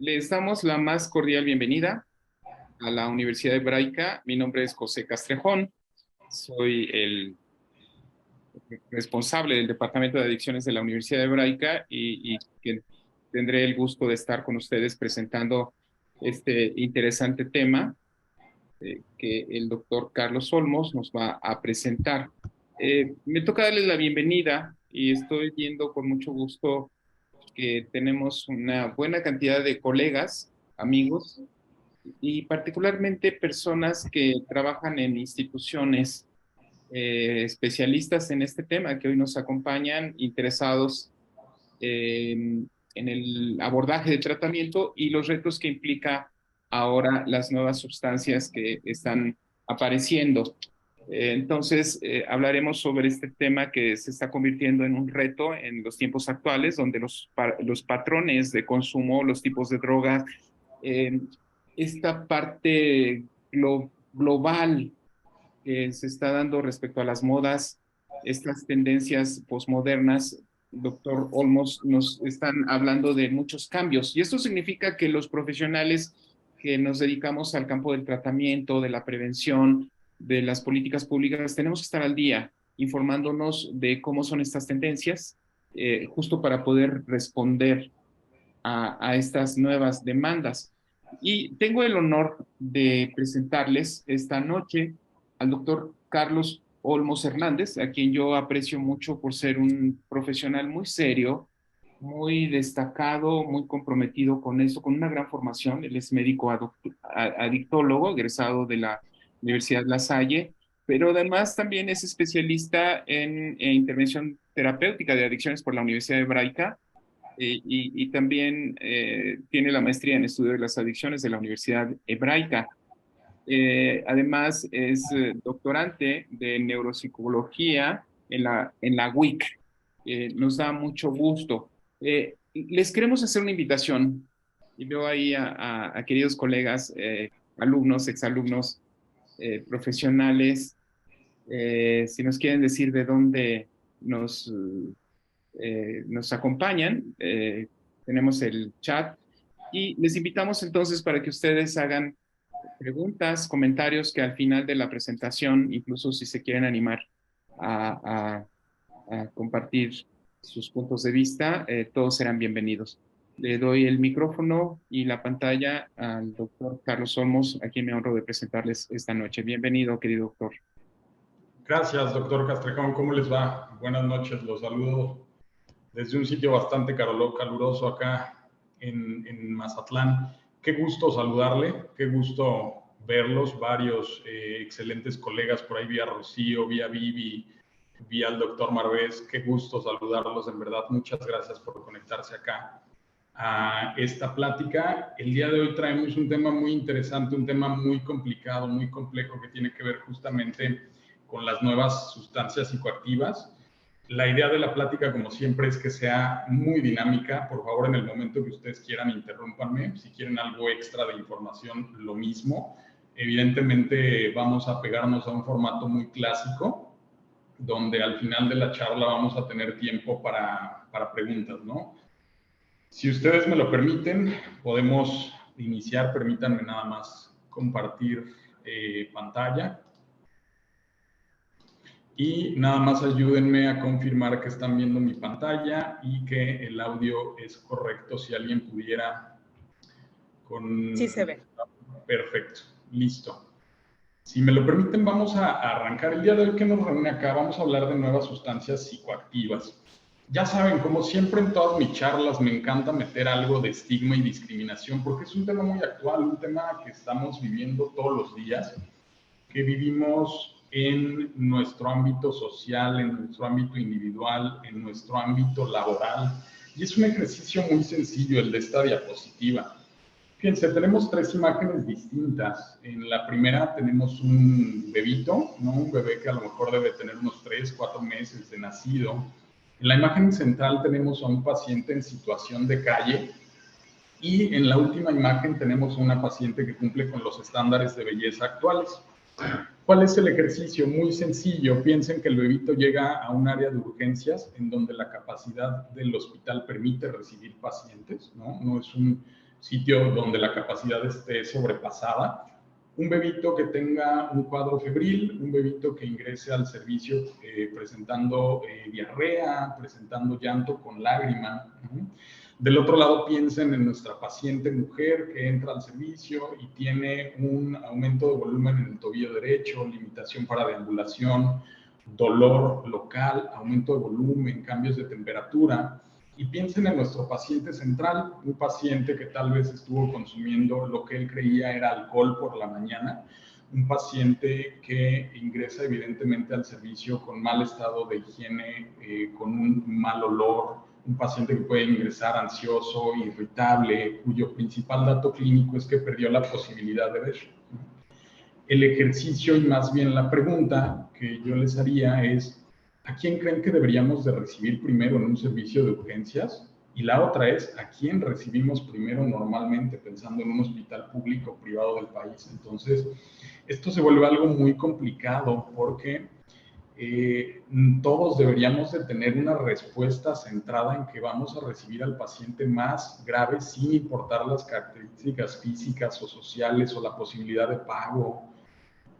Les damos la más cordial bienvenida a la Universidad Hebraica. Mi nombre es José Castrejón. Soy el responsable del Departamento de Adicciones de la Universidad Hebraica y que tendré el gusto de estar con ustedes presentando este interesante tema que el doctor Carlos Olmos nos va a presentar. Me toca darles la bienvenida y estoy viendo con mucho gusto que tenemos una buena cantidad de colegas, amigos y particularmente personas que trabajan en instituciones especialistas en este tema que hoy nos acompañan, interesados en el abordaje de tratamiento y los retos que implica ahora las nuevas sustancias que están apareciendo. Entonces, hablaremos sobre este tema que se está convirtiendo en un reto en los tiempos actuales, donde los patrones de consumo, los tipos de drogas, eh, esta parte global que se está dando respecto a las modas, estas tendencias posmodernas, doctor Olmos, nos están hablando de muchos cambios. Y esto significa que los profesionales que nos dedicamos al campo del tratamiento, de la prevención, de las políticas públicas, tenemos que estar al día informándonos de cómo son estas tendencias, justo para poder responder a estas nuevas demandas. Y tengo el honor de presentarles esta noche al doctor Carlos Olmos Hernández, a quien yo aprecio mucho por ser un profesional muy serio, muy destacado, muy comprometido con eso, con una gran formación. Él es médico adictólogo, egresado de la Universidad La Salle, pero además también es especialista en intervención terapéutica de adicciones por la Universidad Hebraica y también tiene la maestría en estudio de las adicciones de la Universidad Hebraica. Además, es doctorante de neuropsicología en la UIC. Nos da mucho gusto. Les queremos hacer una invitación, y veo ahí a queridos colegas, alumnos, exalumnos, profesionales, si nos quieren decir de dónde nos acompañan. Tenemos el chat y les invitamos entonces para que ustedes hagan preguntas, comentarios que al final de la presentación, incluso si se quieren animar a, a compartir sus puntos de vista, todos serán bienvenidos. Le doy el micrófono y la pantalla al doctor Carlos Olmos, a quien me honro de presentarles esta noche. Bienvenido, querido doctor. Gracias, doctor Castrejón. ¿Cómo les va? Buenas noches. Los saludo desde un sitio bastante caluroso acá en Mazatlán. Qué gusto saludarle, qué gusto verlos, varios excelentes colegas por ahí, vía Rocío, vía Vivi, vía el doctor Marvés. Qué gusto saludarlos, en verdad. Muchas gracias por conectarse acá a esta plática. El día de hoy traemos un tema muy interesante, un tema muy complicado, muy complejo, que tiene que ver justamente con las nuevas sustancias psicoactivas. La idea de la plática, como siempre, es que sea muy dinámica. Por favor, en el momento que ustedes quieran, interrúmpanme. Si quieren algo extra de información, lo mismo. Evidentemente, vamos a pegarnos a un formato muy clásico, donde al final de la charla vamos a tener tiempo para preguntas, ¿no? Si ustedes me lo permiten, podemos iniciar. Permítanme nada más compartir pantalla. Y nada más ayúdenme a confirmar que están viendo mi pantalla y que el audio es correcto. Si alguien pudiera con... Sí se ve. Perfecto, listo. Si me lo permiten, vamos a arrancar. El día de hoy que nos reúne acá, vamos a hablar de nuevas sustancias psicoactivas. Ya saben, como siempre en todas mis charlas, me encanta meter algo de estigma y discriminación, porque es un tema muy actual, un tema que estamos viviendo todos los días, que vivimos en nuestro ámbito social, en nuestro ámbito individual, en nuestro ámbito laboral. Y es un ejercicio muy sencillo el de esta diapositiva. Fíjense, tenemos tres imágenes distintas. En la primera tenemos un bebito, ¿no? Un bebé que a lo mejor debe tener unos 3, 4 meses de nacido. En la imagen central tenemos a un paciente en situación de calle. Y en la última imagen tenemos a una paciente que cumple con los estándares de belleza actuales. ¿Cuál es el ejercicio? Muy sencillo. Piensen que el bebito llega a un área de urgencias en donde la capacidad del hospital permite recibir pacientes, ¿no? No es un sitio donde la capacidad esté sobrepasada. Un bebito que tenga un cuadro febril, un bebito que ingrese al servicio presentando diarrea, presentando llanto con lágrima. Del otro lado, piensen en nuestra paciente mujer que entra al servicio y tiene un aumento de volumen en el tobillo derecho, limitación para deambulación, dolor local, aumento de volumen, cambios de temperatura. Y piensen en nuestro paciente central, un paciente que tal vez estuvo consumiendo lo que él creía era alcohol por la mañana, un paciente que ingresa evidentemente al servicio con mal estado de higiene, con un mal olor, un paciente que puede ingresar ansioso, irritable, cuyo principal dato clínico es que perdió la posibilidad de ver. El ejercicio y más bien la pregunta que yo les haría es, ¿a quién creen que deberíamos de recibir primero en un servicio de urgencias? Y la otra es, ¿a quién recibimos primero normalmente, pensando en un hospital público o privado del país? Entonces, esto se vuelve algo muy complicado porque todos deberíamos de tener una respuesta centrada en que vamos a recibir al paciente más grave sin importar las características físicas o sociales o la posibilidad de pago.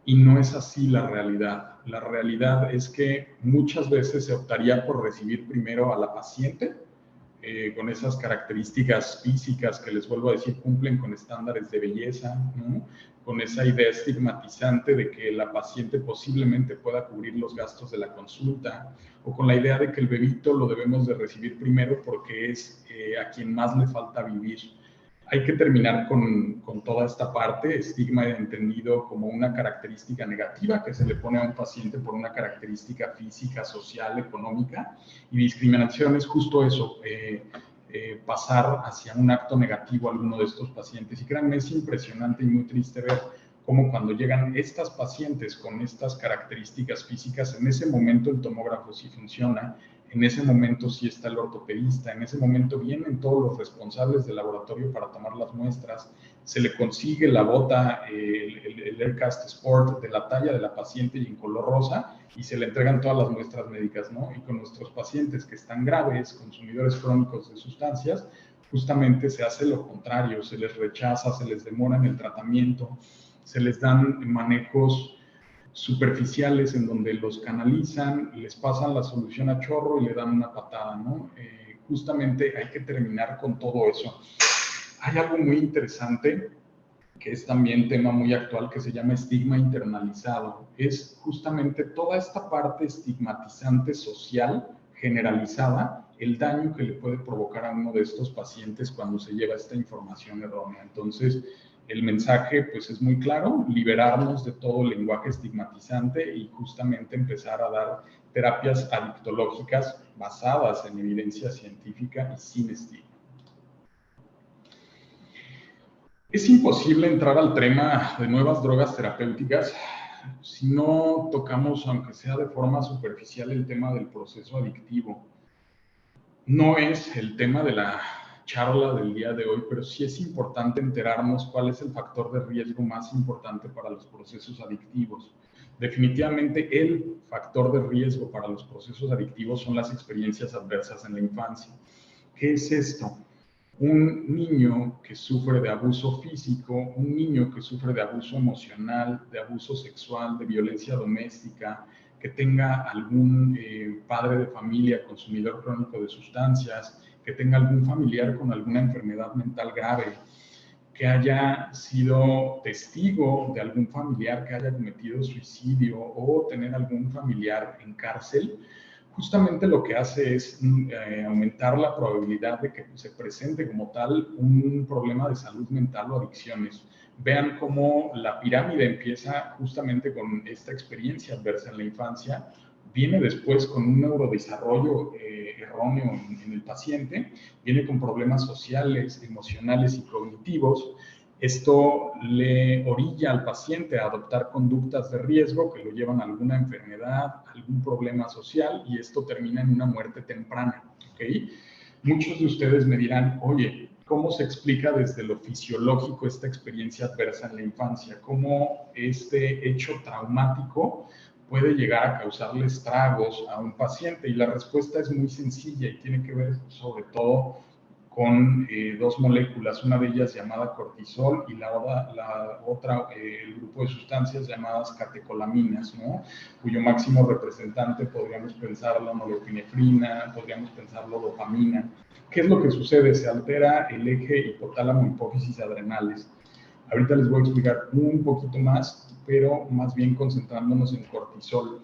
Y no es así la realidad. La realidad es que muchas veces se optaría por recibir primero a la paciente con esas características físicas que les vuelvo a decir cumplen con estándares de belleza, ¿no? Con esa idea estigmatizante de que la paciente posiblemente pueda cubrir los gastos de la consulta, o con la idea de que el bebito lo debemos de recibir primero porque es a quien más le falta vivir. Hay que terminar con toda esta parte, estigma entendido como una característica negativa que se le pone a un paciente por una característica física, social, económica, y discriminación es justo eso, pasar hacia un acto negativo a alguno de estos pacientes. Y créanme, es impresionante y muy triste ver cómo cuando llegan estas pacientes con estas características físicas, en ese momento el tomógrafo sí funciona, en ese momento sí está el ortopedista, en ese momento vienen todos los responsables del laboratorio para tomar las muestras, se le consigue la bota, el Aircast Sport de la talla de la paciente y en color rosa, y se le entregan todas las muestras médicas, ¿no? Y con nuestros pacientes que están graves, consumidores crónicos de sustancias, justamente se hace lo contrario, se les rechaza, se les demora en el tratamiento, se les dan manejos superficiales en donde los canalizan, les pasan la solución a chorro y le dan una patada, ¿no? Justamente hay que terminar con todo eso. Hay algo muy interesante que es también tema muy actual que se llama estigma internalizado. Es justamente toda esta parte estigmatizante social generalizada, el daño que le puede provocar a uno de estos pacientes cuando se lleva esta información errónea. Entonces, el mensaje pues es muy claro, liberarnos de todo el lenguaje estigmatizante y justamente empezar a dar terapias adictológicas basadas en evidencia científica y sin estigma. Es imposible entrar al tema de nuevas drogas terapéuticas si no tocamos, aunque sea de forma superficial, el tema del proceso adictivo. No es el tema de la charla del día de hoy, pero sí es importante enterarnos cuál es el factor de riesgo más importante para los procesos adictivos. Definitivamente el factor de riesgo para los procesos adictivos son las experiencias adversas en la infancia. ¿Qué es esto? Un niño que sufre de abuso físico, un niño que sufre de abuso emocional, de abuso sexual, de violencia doméstica, que tenga algún padre de familia consumidor crónico de sustancias, que tenga algún familiar con alguna enfermedad mental grave, que haya sido testigo de algún familiar que haya cometido suicidio o tener algún familiar en cárcel, justamente lo que hace es aumentar la probabilidad de que se presente como tal un problema de salud mental o adicciones. Vean cómo la pirámide empieza justamente con esta experiencia adversa en la infancia, viene después con un neurodesarrollo erróneo en el paciente, viene con problemas sociales, emocionales y cognitivos. Esto le orilla al paciente a adoptar conductas de riesgo que lo llevan a alguna enfermedad, algún problema social, y esto termina en una muerte temprana, ¿ok? Muchos de ustedes me dirán, oye, ¿cómo se explica desde lo fisiológico esta experiencia adversa en la infancia? ¿Cómo este hecho traumático puede llegar a causarle estragos a un paciente? Y la respuesta es muy sencilla y tiene que ver sobre todo con dos moléculas, una de ellas llamada cortisol y la otra, el grupo de sustancias llamadas catecolaminas, ¿no? Cuyo máximo representante podríamos pensarlo norepinefrina, podríamos pensarlo dopamina. ¿Qué es lo que sucede? Se altera el eje hipotálamo-hipófisis adrenales. Ahorita les voy a explicar un poquito más, pero más bien concentrándonos en cortisol.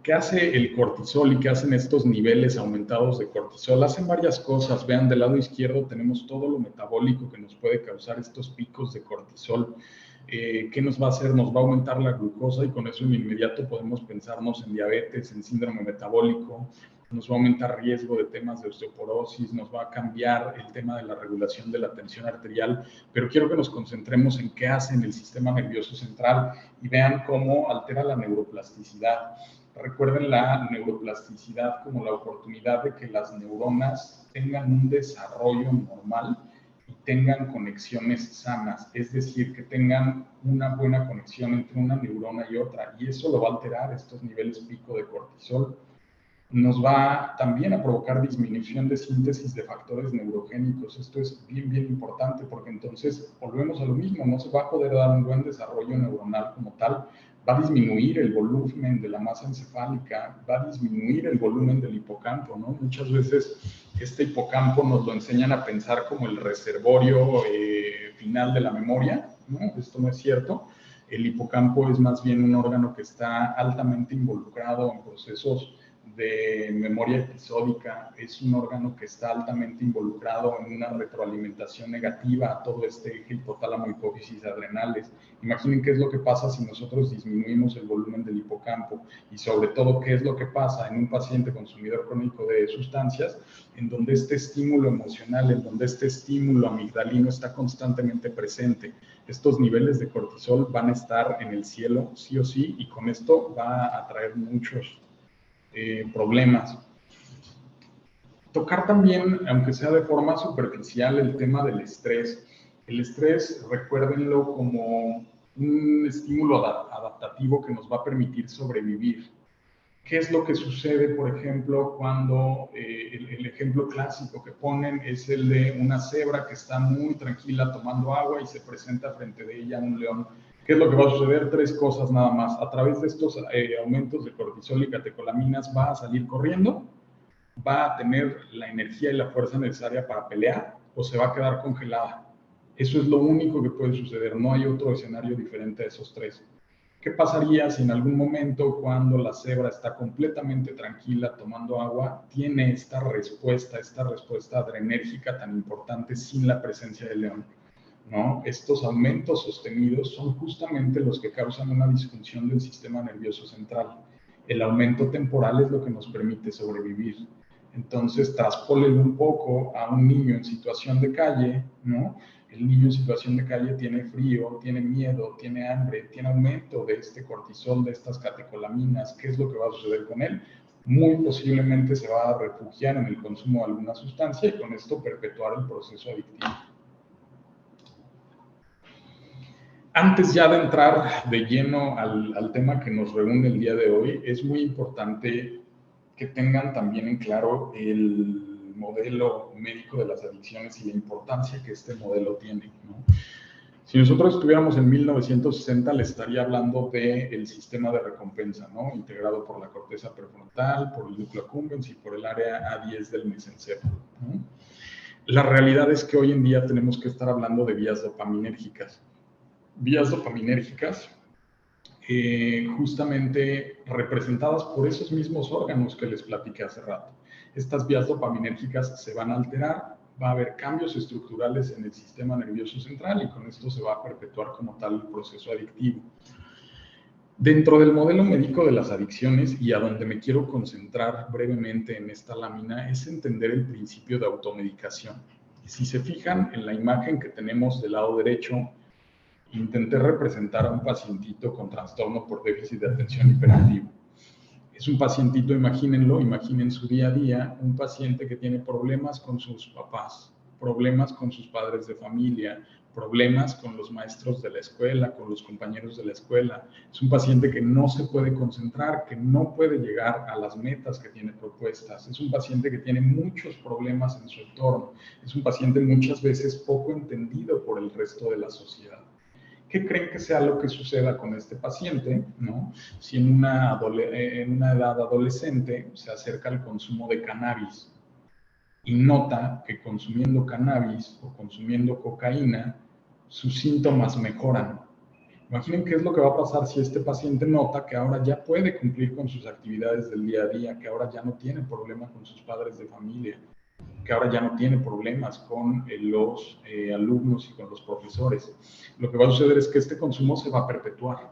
¿Qué hace el cortisol y qué hacen estos niveles aumentados de cortisol? Hacen varias cosas. Vean, del lado izquierdo tenemos todo lo metabólico que nos puede causar estos picos de cortisol. ¿Qué nos va a hacer? Nos va a aumentar la glucosa y con eso de inmediato podemos pensarnos en diabetes, en síndrome metabólico. Nos va a aumentar riesgo de temas de osteoporosis, nos va a cambiar el tema de la regulación de la tensión arterial, pero quiero que nos concentremos en qué hace en el sistema nervioso central y vean cómo altera la neuroplasticidad. Recuerden la neuroplasticidad como la oportunidad de que las neuronas tengan un desarrollo normal y tengan conexiones sanas, es decir, que tengan una buena conexión entre una neurona y otra, y eso lo va a alterar estos niveles pico de cortisol. Nos va también a provocar disminución de síntesis de factores neurogénicos. Esto es bien, bien importante porque entonces volvemos a lo mismo, no se va a poder dar un buen desarrollo neuronal como tal, va a disminuir el volumen de la masa encefálica, va a disminuir el volumen del hipocampo, ¿no? Muchas veces este hipocampo nos lo enseñan a pensar como el reservorio final de la memoria, ¿no? Esto no es cierto. El hipocampo es más bien un órgano que está altamente involucrado en procesos de memoria episódica, es un órgano que está altamente involucrado en una retroalimentación negativa a todo este eje hipotálamo-hipófisis adrenales. Imaginen qué es lo que pasa si nosotros disminuimos el volumen del hipocampo y sobre todo qué es lo que pasa en un paciente consumidor crónico de sustancias en donde este estímulo emocional, en donde este estímulo amigdalino está constantemente presente. Estos niveles de cortisol van a estar en el cielo sí o sí y con esto va a traer muchos problemas. Tocar también, aunque sea de forma superficial, el tema del estrés. El estrés, recuérdenlo como un estímulo adaptativo que nos va a permitir sobrevivir. ¿Qué es lo que sucede, por ejemplo, cuando el ejemplo clásico que ponen es el de una cebra que está muy tranquila tomando agua y se presenta frente de ella un león? ¿Qué es lo que va a suceder? Tres cosas nada más. A través de estos aumentos de cortisol y catecolaminas va a salir corriendo, va a tener la energía y la fuerza necesaria para pelear o se va a quedar congelada. Eso es lo único que puede suceder. No hay otro escenario diferente a esos tres. ¿Qué pasaría si en algún momento, cuando la cebra está completamente tranquila tomando agua, tiene esta respuesta adrenérgica tan importante sin la presencia del león? ¿No? Estos aumentos sostenidos son justamente los que causan una disfunción del sistema nervioso central. El aumento temporal es lo que nos permite sobrevivir. Entonces, traspólenlo un poco a un niño en situación de calle, ¿no? El niño en situación de calle tiene frío, tiene miedo, tiene hambre, tiene aumento de este cortisol, de estas catecolaminas. ¿Qué es lo que va a suceder con él? Muy posiblemente se va a refugiar en el consumo de alguna sustancia y con esto perpetuar el proceso adictivo. Antes ya de entrar de lleno al tema que nos reúne el día de hoy, es muy importante que tengan también en claro el modelo médico de las adicciones y la importancia que este modelo tiene, ¿no? Si nosotros estuviéramos en 1960, le estaría hablando del sistema de recompensa, ¿no? Integrado por la corteza prefrontal, por el núcleo accumbens y por el área A10 del mesencéfalo, ¿no? La realidad es que hoy en día tenemos que estar hablando de vías dopaminérgicas. Vías dopaminérgicas justamente representadas por esos mismos órganos que les platiqué hace rato. Estas vías dopaminérgicas se van a alterar, va a haber cambios estructurales en el sistema nervioso central y con esto se va a perpetuar como tal el proceso adictivo. Dentro del modelo médico de las adicciones, y a donde me quiero concentrar brevemente en esta lámina, es entender el principio de automedicación. Si se fijan en la imagen que tenemos del lado derecho, intenté representar a un pacientito con trastorno por déficit de atención hiperactivo. Es un pacientito, imagínenlo, imaginen su día a día, un paciente que tiene problemas con sus papás, problemas con sus padres de familia, problemas con los maestros de la escuela, con los compañeros de la escuela. Es un paciente que no se puede concentrar, que no puede llegar a las metas que tiene propuestas. Es un paciente que tiene muchos problemas en su entorno. Es un paciente muchas veces poco entendido por el resto de la sociedad. ¿Qué creen que sea lo que suceda con este paciente, ¿no? Si en una edad adolescente se acerca al consumo de cannabis y nota que consumiendo cannabis o consumiendo cocaína, sus síntomas mejoran? Imaginen qué es lo que va a pasar si este paciente nota que ahora ya puede cumplir con sus actividades del día a día, que ahora ya no tiene problemas con sus padres de familia, que ahora ya no tiene problemas con los alumnos y con los profesores. Lo que va a suceder es que este consumo se va a perpetuar.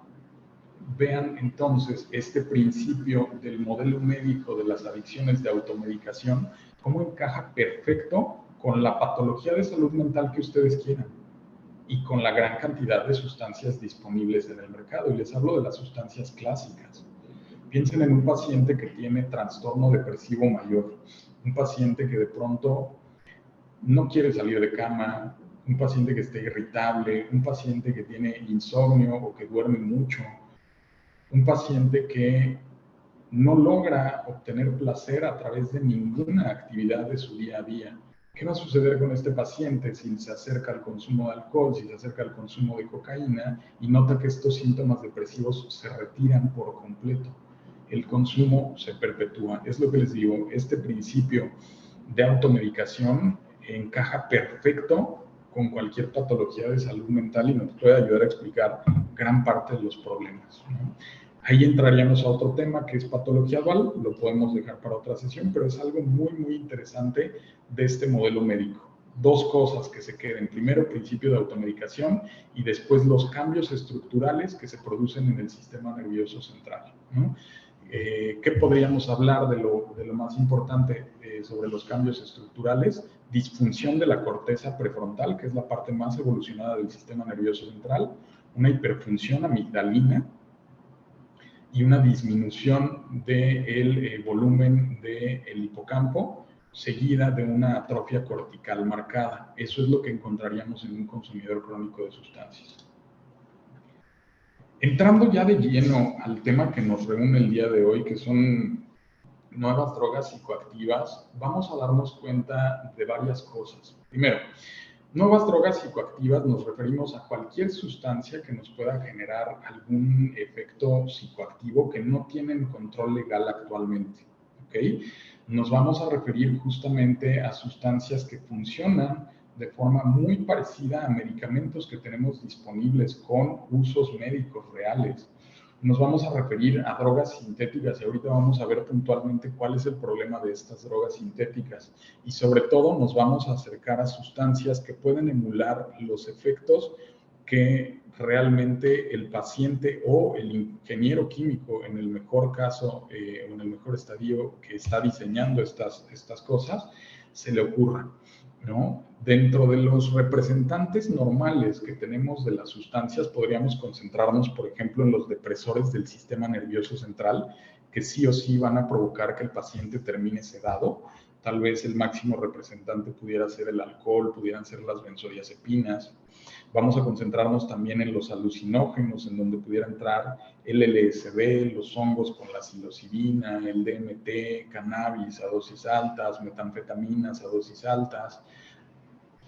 Vean entonces este principio del modelo médico de las adicciones de automedicación, cómo encaja perfecto con la patología de salud mental que ustedes quieran y con la gran cantidad de sustancias disponibles en el mercado. Y les hablo de las sustancias clásicas. Piensen en un paciente que tiene trastorno depresivo mayor, un paciente que de pronto no quiere salir de cama, un paciente que esté irritable, un paciente que tiene insomnio o que duerme mucho, un paciente que no logra obtener placer a través de ninguna actividad de su día a día. ¿Qué va a suceder con este paciente si se acerca al consumo de alcohol, si se acerca al consumo de cocaína y nota que estos síntomas depresivos se retiran por completo? El consumo se perpetúa. Es lo que les digo, este principio de automedicación encaja perfecto con cualquier patología de salud mental y nos puede ayudar a explicar gran parte de los problemas, ¿no? Ahí entraríamos a otro tema que es patología dual, lo podemos dejar para otra sesión, pero es algo muy, muy interesante de este modelo médico. Dos cosas que se queden. Primero, el principio de automedicación y después los cambios estructurales que se producen en el sistema nervioso central, ¿no? ¿Qué podríamos hablar de lo más importante sobre los cambios estructurales? Disfunción de la corteza prefrontal, que es la parte más evolucionada del sistema nervioso central, una hiperfunción amigdalina y una disminución del volumen del hipocampo, seguida de una atrofia cortical marcada. Eso es lo que encontraríamos en un consumidor crónico de sustancias. Entrando ya de lleno al tema que nos reúne el día de hoy, que son nuevas drogas psicoactivas, vamos a darnos cuenta de varias cosas. Primero, nuevas drogas psicoactivas nos referimos a cualquier sustancia que nos pueda generar algún efecto psicoactivo que no tienen control legal actualmente, ¿ok? Nos vamos a referir justamente a sustancias que funcionan de forma muy parecida a medicamentos que tenemos disponibles con usos médicos reales. Nos vamos a referir a drogas sintéticas y ahorita vamos a ver puntualmente cuál es el problema de estas drogas sintéticas y sobre todo nos vamos a acercar a sustancias que pueden emular los efectos que realmente el paciente o el ingeniero químico, en el mejor caso o en el mejor estadio que está diseñando estas cosas, se le ocurra, ¿no? Dentro de los representantes normales que tenemos de las sustancias, podríamos concentrarnos, por ejemplo, en los depresores del sistema nervioso central, que sí o sí van a provocar que el paciente termine sedado. Tal vez el máximo representante pudiera ser el alcohol, pudieran ser las benzodiazepinas. Vamos a concentrarnos también en los alucinógenos, en donde pudiera entrar el LSD, los hongos con la psilocibina, el DMT, cannabis a dosis altas, metanfetaminas a dosis altas.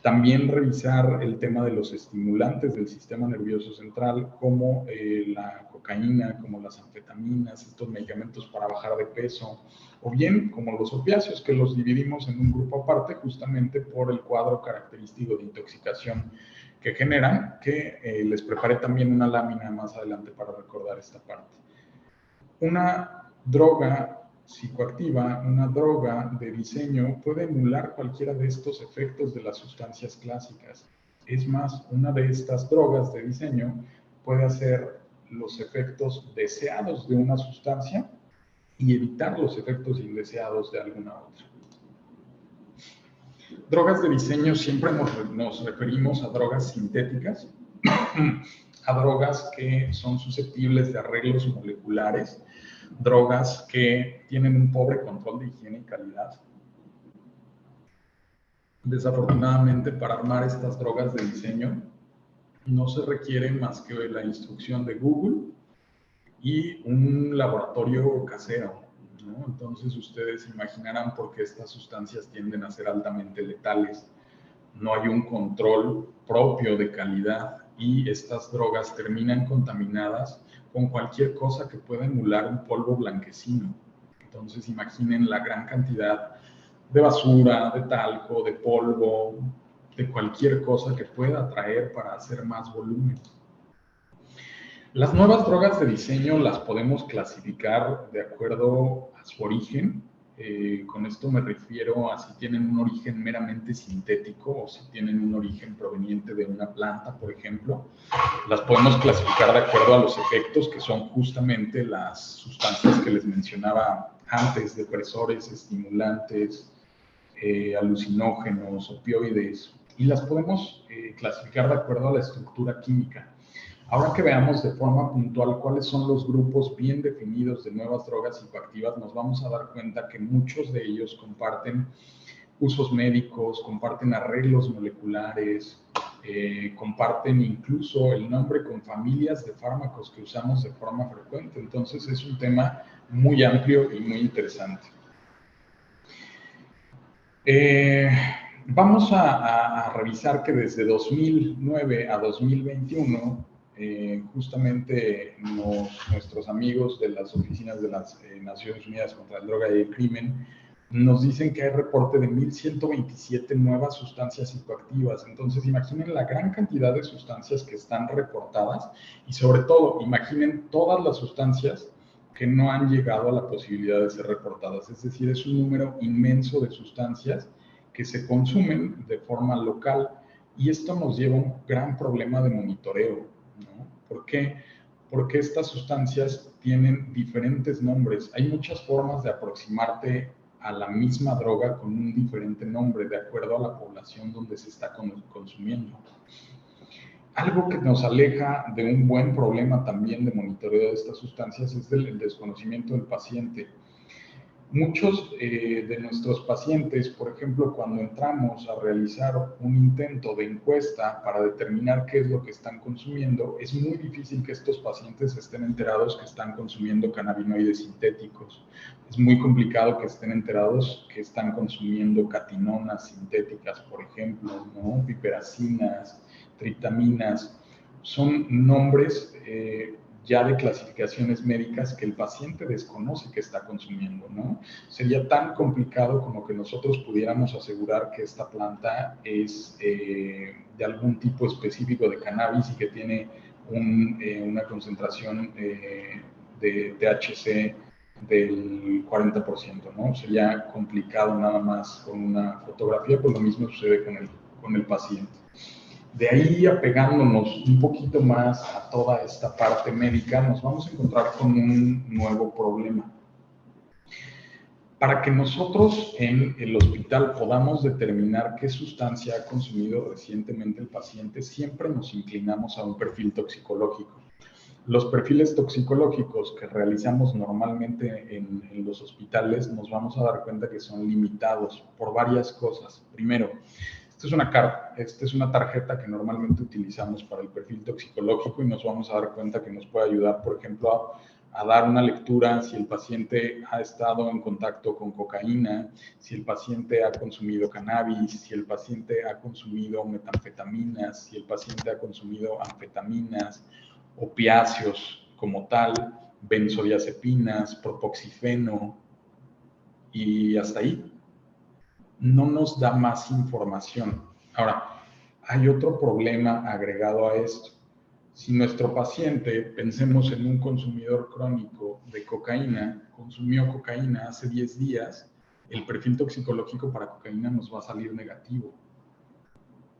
También revisar el tema de los estimulantes del sistema nervioso central, como la cocaína, como las anfetaminas, estos medicamentos para bajar de peso, o bien como los opiáceos, que los dividimos en un grupo aparte justamente por el cuadro característico de intoxicación que generan, que les preparé también una lámina más adelante para recordar esta parte. Una droga psicoactiva, una droga de diseño, puede emular cualquiera de estos efectos de las sustancias clásicas. Es más, una de estas drogas de diseño puede hacer los efectos deseados de una sustancia y evitar los efectos indeseados de alguna otra. Drogas de diseño siempre nos referimos a drogas sintéticas, a drogas que son susceptibles de arreglos moleculares, drogas que tienen un pobre control de higiene y calidad, Desafortunadamente, para armar estas drogas de diseño no se requiere más que la instrucción de Google y un laboratorio casero, ¿no? Entonces ustedes imaginarán por qué estas sustancias tienden a ser altamente letales. No hay un control propio de calidad y estas drogas terminan contaminadas con cualquier cosa que pueda emular un polvo blanquecino. Entonces imaginen la gran cantidad de basura, de talco, de polvo, de cualquier cosa que pueda atraer para hacer más volumen. Las nuevas drogas de diseño las podemos clasificar de acuerdo a su origen. Con esto me refiero a si tienen un origen meramente sintético o si tienen un origen proveniente de una planta, por ejemplo. Las podemos clasificar de acuerdo a los efectos, que son justamente las sustancias que les mencionaba antes, depresores, estimulantes, alucinógenos, opioides, y las podemos clasificar de acuerdo a la estructura química. Ahora que veamos de forma puntual cuáles son los grupos bien definidos de nuevas drogas psicoactivas, nos vamos a dar cuenta que muchos de ellos comparten usos médicos, comparten arreglos moleculares, comparten incluso el nombre con familias de fármacos que usamos de forma frecuente. Entonces es un tema muy amplio y muy interesante. Vamos a revisar que desde 2009 a 2021, justamente nuestros amigos de las oficinas de las Naciones Unidas contra la Droga y el Crimen nos dicen que hay reporte de 1.127 nuevas sustancias psicoactivas. Entonces, imaginen la gran cantidad de sustancias que están reportadas y, sobre todo, imaginen todas las sustancias que no han llegado a la posibilidad de ser reportadas. Es decir, es un número inmenso de sustancias que se consumen de forma local y esto nos lleva a un gran problema de monitoreo, ¿no? ¿Por qué? Porque estas sustancias tienen diferentes nombres. Hay muchas formas de aproximarte a la misma droga con un diferente nombre de acuerdo a la población donde se está consumiendo. Algo que nos aleja de un buen problema también de monitoreo de estas sustancias es el desconocimiento del paciente. Muchos de nuestros pacientes, por ejemplo, cuando entramos a realizar un intento de encuesta para determinar qué es lo que están consumiendo, es muy difícil que estos pacientes estén enterados que están consumiendo cannabinoides sintéticos. Es muy complicado que estén enterados que están consumiendo catinonas sintéticas, por ejemplo, ¿no? Piperacinas, triptaminas. Son nombres ya de clasificaciones médicas que el paciente desconoce que está consumiendo, ¿no? Sería tan complicado como que nosotros pudiéramos asegurar que esta planta es de algún tipo específico de cannabis y que tiene una concentración de THC del 40%, ¿no? Sería complicado nada más con una fotografía, pues lo mismo sucede con el paciente. De ahí, apegándonos un poquito más a toda esta parte médica, nos vamos a encontrar con un nuevo problema. Para que nosotros en el hospital podamos determinar qué sustancia ha consumido recientemente el paciente, siempre nos inclinamos a un perfil toxicológico. Los perfiles toxicológicos que realizamos normalmente en los hospitales nos vamos a dar cuenta que son limitados por varias cosas. Primero, esta es una carta, esta es una tarjeta que normalmente utilizamos para el perfil toxicológico y nos vamos a dar cuenta que nos puede ayudar, por ejemplo, a dar una lectura si el paciente ha estado en contacto con cocaína, si el paciente ha consumido cannabis, si el paciente ha consumido metanfetaminas, si el paciente ha consumido anfetaminas, opiáceos como tal, benzodiazepinas, propoxifeno y hasta ahí. No nos da más información. Ahora, hay otro problema agregado a esto. Si nuestro paciente, pensemos en un consumidor crónico de cocaína, consumió cocaína hace 10 días, el perfil toxicológico para cocaína nos va a salir negativo.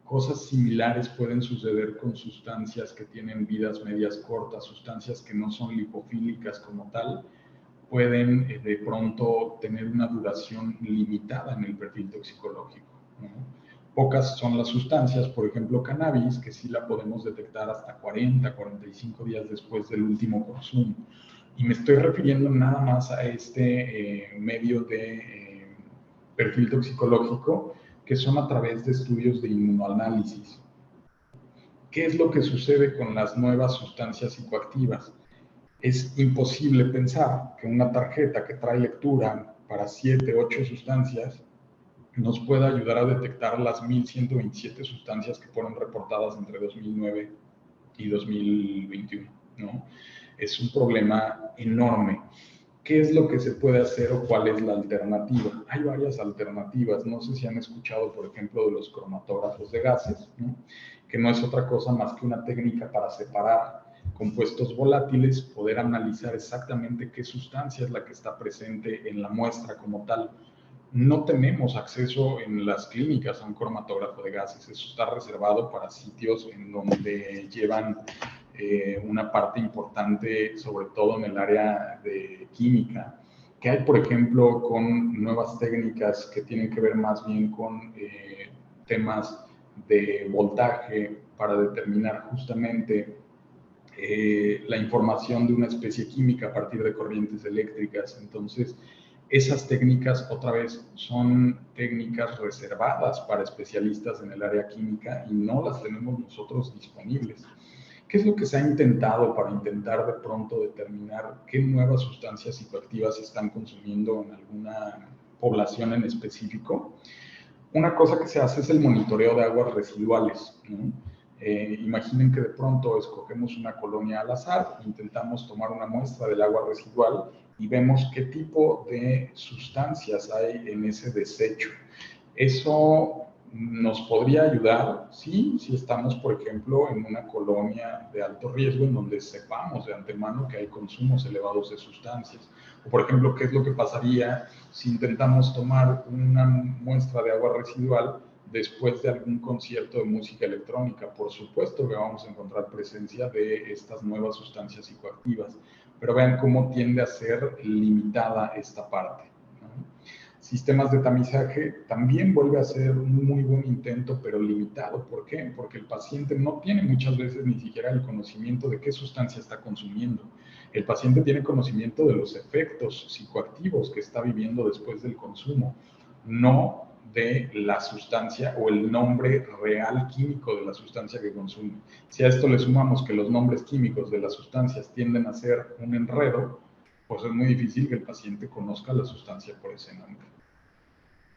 Cosas similares pueden suceder con sustancias que tienen vidas medias cortas, sustancias que no son lipofílicas como tal, pueden de pronto tener una duración limitada en el perfil toxicológico, ¿no? Pocas son las sustancias, por ejemplo, cannabis, que sí la podemos detectar hasta 40, 45 días después del último consumo. Y me estoy refiriendo nada más a este medio de perfil toxicológico que son a través de estudios de inmunoanálisis. ¿Qué es lo que sucede con las nuevas sustancias psicoactivas? Es imposible pensar que una tarjeta que trae lectura para 7, 8 sustancias nos pueda ayudar a detectar las 1.127 sustancias que fueron reportadas entre 2009 y 2021, ¿no? Es un problema enorme. ¿Qué es lo que se puede hacer o cuál es la alternativa? Hay varias alternativas. No sé si han escuchado, por ejemplo, de los cromatógrafos de gases, ¿no? Que no es otra cosa más que una técnica para separar compuestos volátiles, poder analizar exactamente qué sustancia es la que está presente en la muestra como tal. No tenemos acceso en las clínicas a un cromatógrafo de gases. Eso está reservado para sitios en donde llevan una parte importante, sobre todo en el área de química, que hay, por ejemplo, con nuevas técnicas que tienen que ver más bien con temas de voltaje para determinar justamente la información de una especie química a partir de corrientes eléctricas. Entonces, esas técnicas, otra vez, son técnicas reservadas para especialistas en el área química y no las tenemos nosotros disponibles. ¿Qué es lo que se ha intentado para intentar de pronto determinar qué nuevas sustancias psicoactivas se están consumiendo en alguna población en específico? Una cosa que se hace es el monitoreo de aguas residuales, ¿no? Imaginen que de pronto escogemos una colonia al azar, intentamos tomar una muestra del agua residual y vemos qué tipo de sustancias hay en ese desecho. Eso nos podría ayudar, sí, si estamos, por ejemplo, en una colonia de alto riesgo en donde sepamos de antemano que hay consumos elevados de sustancias. O, por ejemplo, qué es lo que pasaría si intentamos tomar una muestra de agua residual después de algún concierto de música electrónica. Por supuesto que vamos a encontrar presencia de estas nuevas sustancias psicoactivas, pero vean cómo tiende a ser limitada esta parte, ¿no? Sistemas de tamizaje también vuelve a ser un muy buen intento, pero limitado. ¿Por qué? Porque el paciente no tiene muchas veces ni siquiera el conocimiento de qué sustancia está consumiendo. El paciente tiene conocimiento de los efectos psicoactivos que está viviendo después del consumo, no de la sustancia o el nombre real químico de la sustancia que consume. Si a esto le sumamos que los nombres químicos de las sustancias tienden a ser un enredo, pues es muy difícil que el paciente conozca la sustancia por ese nombre.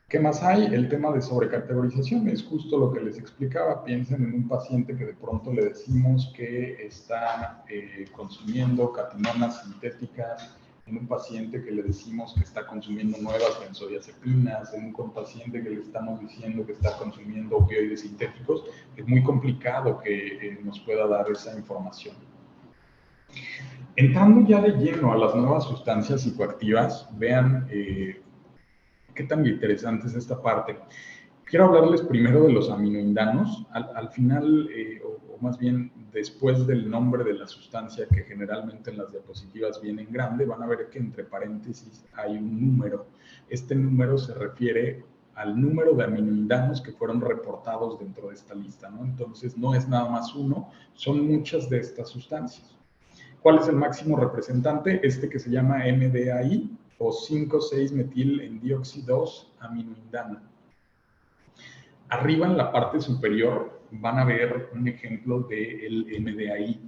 ¿Qué más hay? El tema de sobrecategorización es justo lo que les explicaba. Piensen en un paciente que de pronto le decimos que está consumiendo catinonas sintéticas, en un paciente que le decimos que está consumiendo nuevas benzodiazepinas, en un paciente que le estamos diciendo que está consumiendo opioides sintéticos. Es muy complicado que nos pueda dar esa información. Entrando ya de lleno a las nuevas sustancias psicoactivas, vean qué tan interesante es esta parte. Quiero hablarles primero de los aminoindanos. Al final, o más bien después del nombre de la sustancia, que generalmente en las diapositivas viene en grande, van a ver que entre paréntesis hay un número. Este número se refiere al número de aminoindanos que fueron reportados dentro de esta lista, ¿no? Entonces, no es nada más uno, son muchas de estas sustancias. ¿Cuál es el máximo representante? Este que se llama MDAI, o 5,6-metil-en-dioxi-2-aminoindano. Arriba en la parte superior van a ver un ejemplo del MDAI.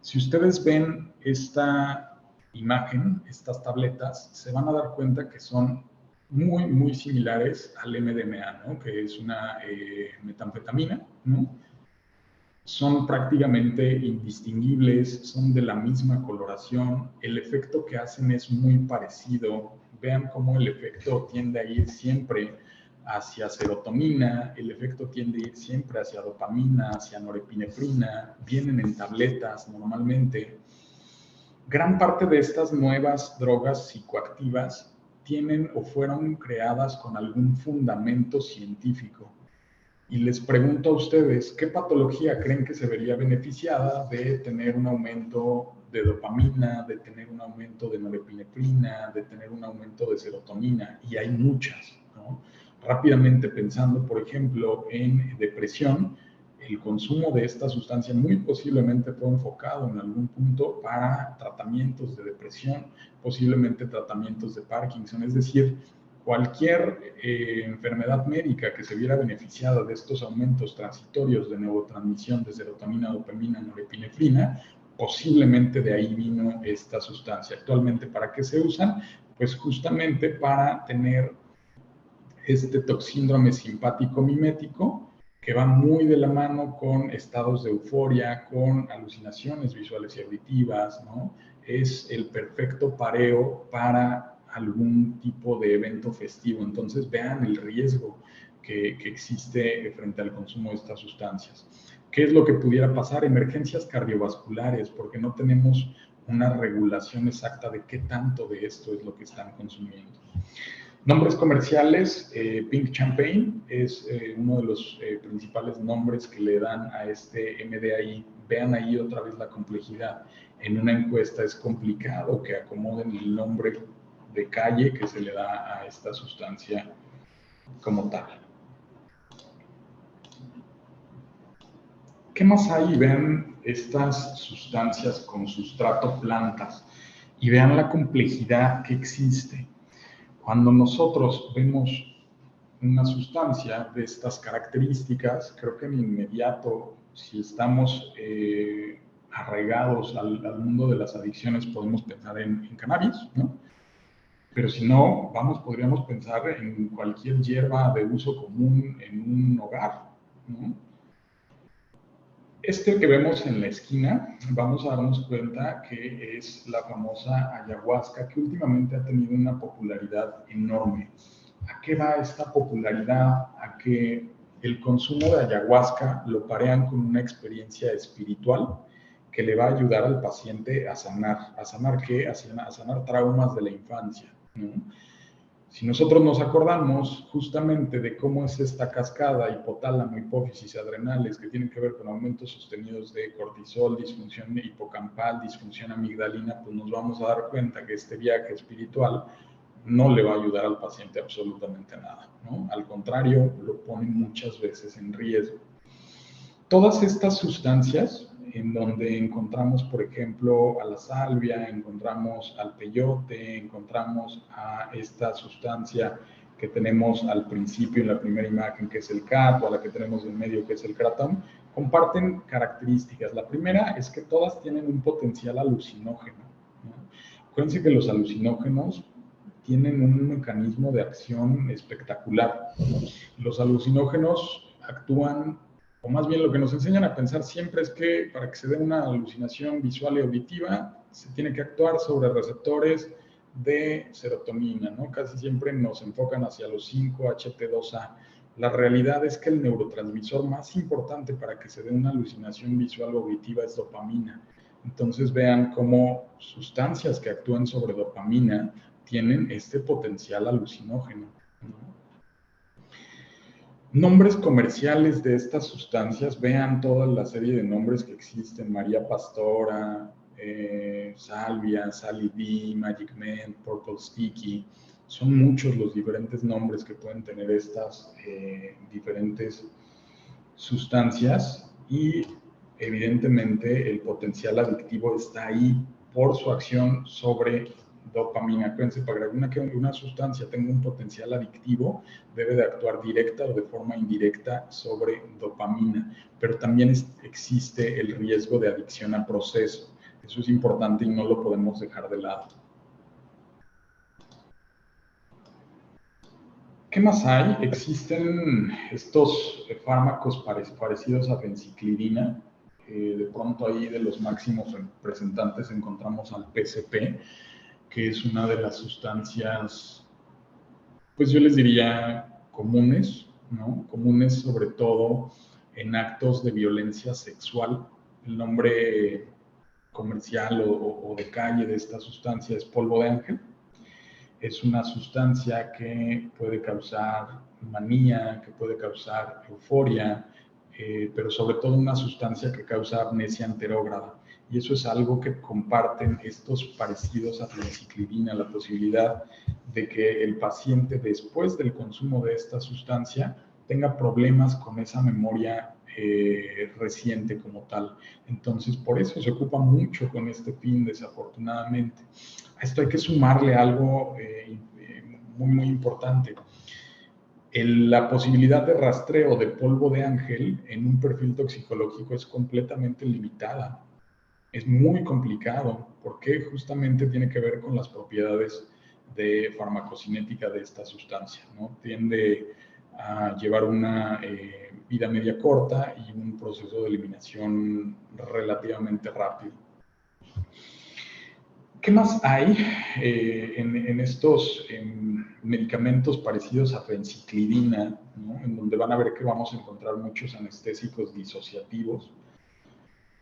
Si ustedes ven esta imagen, estas tabletas, se van a dar cuenta que son muy, muy similares al MDMA, ¿no? Que es una metanfetamina, ¿no? Son prácticamente indistinguibles, son de la misma coloración, el efecto que hacen es muy parecido. Vean cómo el efecto tiende a ir siempre hacia serotonina, el efecto tiende a ir siempre hacia dopamina, hacia norepinefrina, vienen en tabletas normalmente. Gran parte de estas nuevas drogas psicoactivas tienen o fueron creadas con algún fundamento científico. Y les pregunto a ustedes, ¿qué patología creen que se vería beneficiada de tener un aumento de dopamina, de tener un aumento de norepinefrina, de tener un aumento de serotonina? Y hay muchas, ¿no? Rápidamente pensando, por ejemplo, en depresión, el consumo de esta sustancia muy posiblemente fue enfocado en algún punto para tratamientos de depresión, posiblemente tratamientos de Parkinson, es decir, Cualquier enfermedad médica que se viera beneficiada de estos aumentos transitorios de neurotransmisión de serotonina, dopamina, norepinefrina, posiblemente de ahí vino esta sustancia. Actualmente, ¿para qué se usan? Pues justamente para tener este toxíndrome simpático mimético, que va muy de la mano con estados de euforia, con alucinaciones visuales y auditivas, ¿no? Es el perfecto pareo para algún tipo de evento festivo. Entonces, vean el riesgo que existe frente al consumo de estas sustancias. ¿Qué es lo que pudiera pasar? Emergencias cardiovasculares, porque no tenemos una regulación exacta de qué tanto de esto es lo que están consumiendo. Nombres comerciales, Pink Champagne es uno de los principales nombres que le dan a este MDAI. Vean ahí otra vez la complejidad. En una encuesta es complicado que acomoden el nombre de calle que se le da a esta sustancia como tal. ¿Qué más hay? Vean estas sustancias con sustrato plantas y vean la complejidad que existe. Cuando nosotros vemos una sustancia de estas características, creo que en inmediato, si estamos arraigados al mundo de las adicciones, podemos pensar en cannabis, ¿no? Pero si no, podríamos pensar en cualquier hierba de uso común en un hogar, ¿no? Este que vemos en la esquina, vamos a darnos cuenta que es la famosa ayahuasca, que últimamente ha tenido una popularidad enorme. ¿A qué va esta popularidad? A que el consumo de ayahuasca lo parean con una experiencia espiritual que le va a ayudar al paciente a sanar. ¿A sanar qué? A sanar traumas de la infancia, ¿no? Si nosotros nos acordamos justamente de cómo es esta cascada hipotálamo, hipófisis, adrenales, que tienen que ver con aumentos sostenidos de cortisol, disfunción hipocampal, disfunción amigdalina, pues nos vamos a dar cuenta que este viaje espiritual no le va a ayudar al paciente absolutamente nada, ¿no? Al contrario, lo pone muchas veces en riesgo. Todas estas sustancias, en donde encontramos, por ejemplo, a la salvia, encontramos al peyote, encontramos a esta sustancia que tenemos al principio en la primera imagen, que es el CAT, o a la que tenemos en medio, que es el cratón, comparten características. La primera es que todas tienen un potencial alucinógeno, ¿no? Acuérdense que los alucinógenos tienen un mecanismo de acción espectacular. Los alucinógenos actúan, o más bien lo que nos enseñan a pensar siempre es que para que se dé una alucinación visual y auditiva, se tiene que actuar sobre receptores de serotonina, ¿no? Casi siempre nos enfocan hacia los 5-HT2A. La realidad es que el neurotransmisor más importante para que se dé una alucinación visual o auditiva es dopamina. Entonces vean cómo sustancias que actúan sobre dopamina tienen este potencial alucinógeno, ¿no? Nombres comerciales de estas sustancias, vean toda la serie de nombres que existen: María Pastora, Salvia, Sally D, Magic Man, Purple Sticky. Son muchos los diferentes nombres que pueden tener estas diferentes sustancias, y evidentemente el potencial adictivo está ahí por su acción sobre dopamina. Acuérdense, para que una sustancia tenga un potencial adictivo, debe de actuar directa o de forma indirecta sobre dopamina, pero también existe el riesgo de adicción a proceso. Eso es importante y no lo podemos dejar de lado. ¿Qué más hay? Existen estos fármacos parecidos a fenciclidina. De pronto ahí de los máximos representantes encontramos al PCP, que es una de las sustancias, pues yo les diría comunes, ¿no? Comunes sobre todo en actos de violencia sexual. El nombre comercial o de calle de esta sustancia es polvo de ángel. Es una sustancia que puede causar manía, que puede causar euforia, pero sobre todo una sustancia que causa amnesia anterógrada. Y eso es algo que comparten estos parecidos a fenciclidina, la posibilidad de que el paciente, después del consumo de esta sustancia, tenga problemas con esa memoria reciente como tal. Entonces, por eso se ocupa mucho con este fin, desafortunadamente. A esto hay que sumarle algo muy importante. La posibilidad de rastreo de polvo de ángel en un perfil toxicológico es completamente limitada. Es muy complicado porque justamente tiene que ver con las propiedades de farmacocinética de esta sustancia, ¿no? Tiende a llevar una vida media corta y un proceso de eliminación relativamente rápido. ¿Qué más hay en estos medicamentos parecidos a fenciclidina, ¿no? En donde van a ver que vamos a encontrar muchos anestésicos disociativos?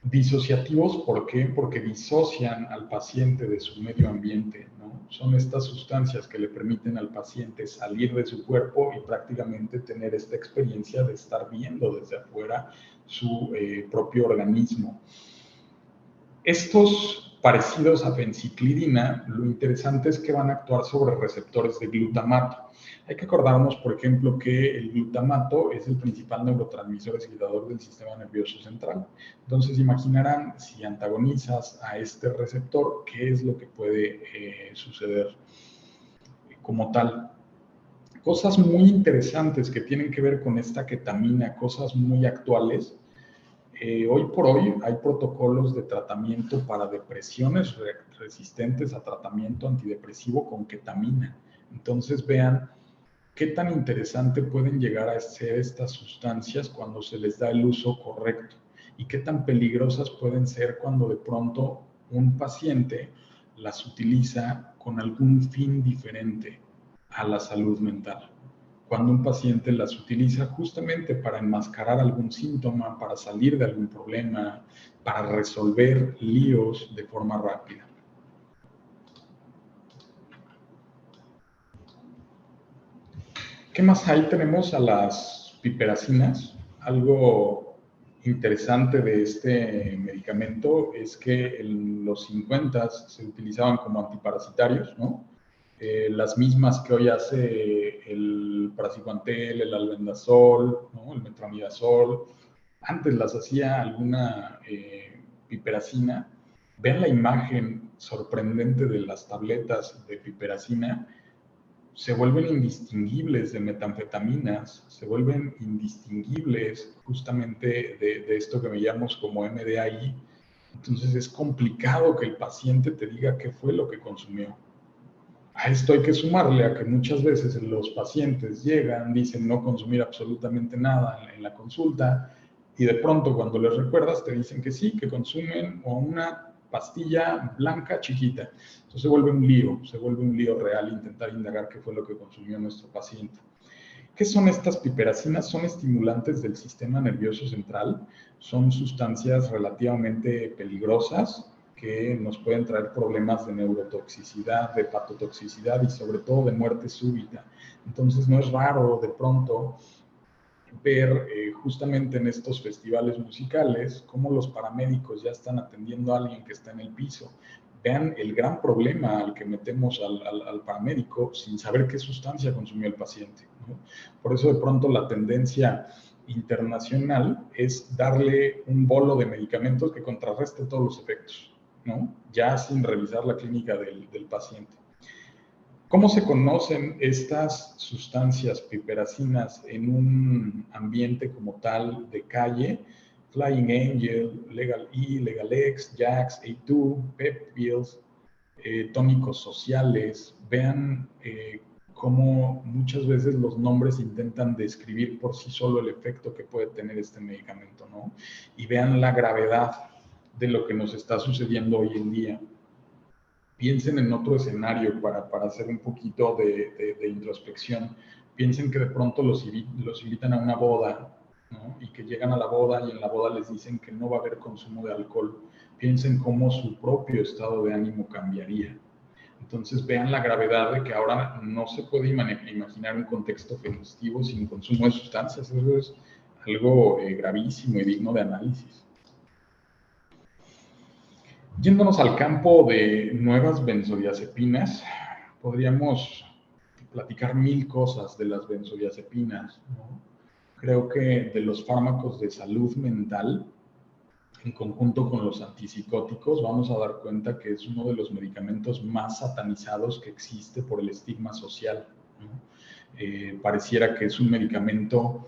Disociativos, ¿por qué? Porque disocian al paciente de su medio ambiente, ¿no? Son estas sustancias que le permiten al paciente salir de su cuerpo y prácticamente tener esta experiencia de estar viendo desde afuera su propio organismo. Estos parecidos a fenciclidina, lo interesante es que van a actuar sobre receptores de glutamato. Hay que acordarnos, por ejemplo, que el glutamato es el principal neurotransmisor excitador del sistema nervioso central. Entonces, imaginarán, si antagonizas a este receptor, ¿qué es lo que puede suceder como tal? Cosas muy interesantes que tienen que ver con esta ketamina, cosas muy actuales. Hoy por hoy hay protocolos de tratamiento para depresiones resistentes a tratamiento antidepresivo con ketamina. Entonces vean qué tan interesante pueden llegar a ser estas sustancias cuando se les da el uso correcto y qué tan peligrosas pueden ser cuando de pronto un paciente las utiliza con algún fin diferente a la salud mental. Cuando un paciente las utiliza justamente para enmascarar algún síntoma, para salir de algún problema, para resolver líos de forma rápida. ¿Qué más hay? Tenemos a las piperacinas. Algo interesante de este medicamento es que en los 50 se utilizaban como antiparasitarios, ¿no? Las mismas que hoy hace el praziquantel, el albendazol, ¿no? El metronidazol. Antes las hacía alguna piperacina. Vean la imagen sorprendente de las tabletas de piperacina. Se vuelven indistinguibles de metanfetaminas, se vuelven indistinguibles justamente de esto que veíamos como MDAI. Entonces es complicado que el paciente te diga qué fue lo que consumió. A esto hay que sumarle a que muchas veces los pacientes llegan, dicen no consumir absolutamente nada en la consulta y de pronto cuando les recuerdas te dicen que sí, que consumen una pastilla blanca chiquita. Entonces se vuelve un lío real intentar indagar qué fue lo que consumió nuestro paciente. ¿Qué son estas piperacinas? Son estimulantes del sistema nervioso central, son sustancias relativamente peligrosas que nos pueden traer problemas de neurotoxicidad, de hepatotoxicidad y sobre todo de muerte súbita. Entonces no es raro de pronto ver justamente en estos festivales musicales cómo los paramédicos ya están atendiendo a alguien que está en el piso. Vean el gran problema al que metemos al paramédico sin saber qué sustancia consumió el paciente, ¿no? Por eso de pronto la tendencia internacional es darle un bolo de medicamentos que contrarreste todos los efectos, ¿no? Ya sin revisar la clínica del paciente. ¿Cómo se conocen estas sustancias piperacinas en un ambiente como tal de calle? Flying Angel, Legal E, Legal X, Jax, A2, Pep Pills, tónicos sociales. Vean cómo muchas veces los nombres intentan describir por sí solo el efecto que puede tener este medicamento, ¿no? Y vean la gravedad de lo que nos está sucediendo hoy en día. Piensen en otro escenario para hacer un poquito de introspección. Piensen que de pronto los invitan a una boda, ¿no? Y que llegan a la boda y en la boda les dicen que no va a haber consumo de alcohol. Piensen cómo su propio estado de ánimo cambiaría. Entonces vean la gravedad de que ahora no se puede imaginar un contexto festivo sin consumo de sustancias. Eso es algo gravísimo y digno de análisis. Yéndonos al campo de nuevas benzodiazepinas, podríamos platicar mil cosas de las benzodiazepinas, ¿no? Creo que de los fármacos de salud mental, en conjunto con los antipsicóticos, vamos a dar cuenta que es uno de los medicamentos más satanizados que existe por el estigma social. ¿no? Pareciera que es un medicamento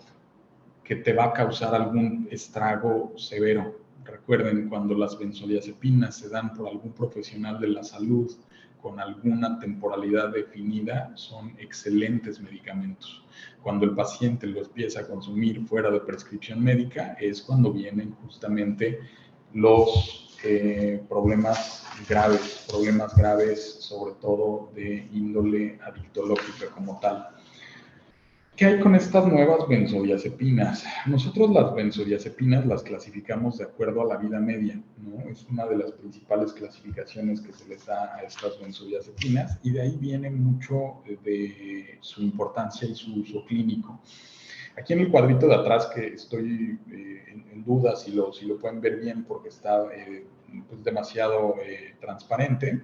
que te va a causar algún estrago severo. Recuerden, cuando las benzodiazepinas se dan por algún profesional de la salud con alguna temporalidad definida, son excelentes medicamentos. Cuando el paciente lo empieza a consumir fuera de prescripción médica, es cuando vienen justamente los problemas graves, sobre todo de índole adictológica como tal. ¿Qué hay con estas nuevas benzodiazepinas? Nosotros las benzodiazepinas las clasificamos de acuerdo a la vida media, ¿no? Es una de las principales clasificaciones que se les da a estas benzodiazepinas y de ahí viene mucho de su importancia y su uso clínico. Aquí en el cuadrito de atrás, que estoy en duda si lo pueden ver bien porque está pues demasiado transparente,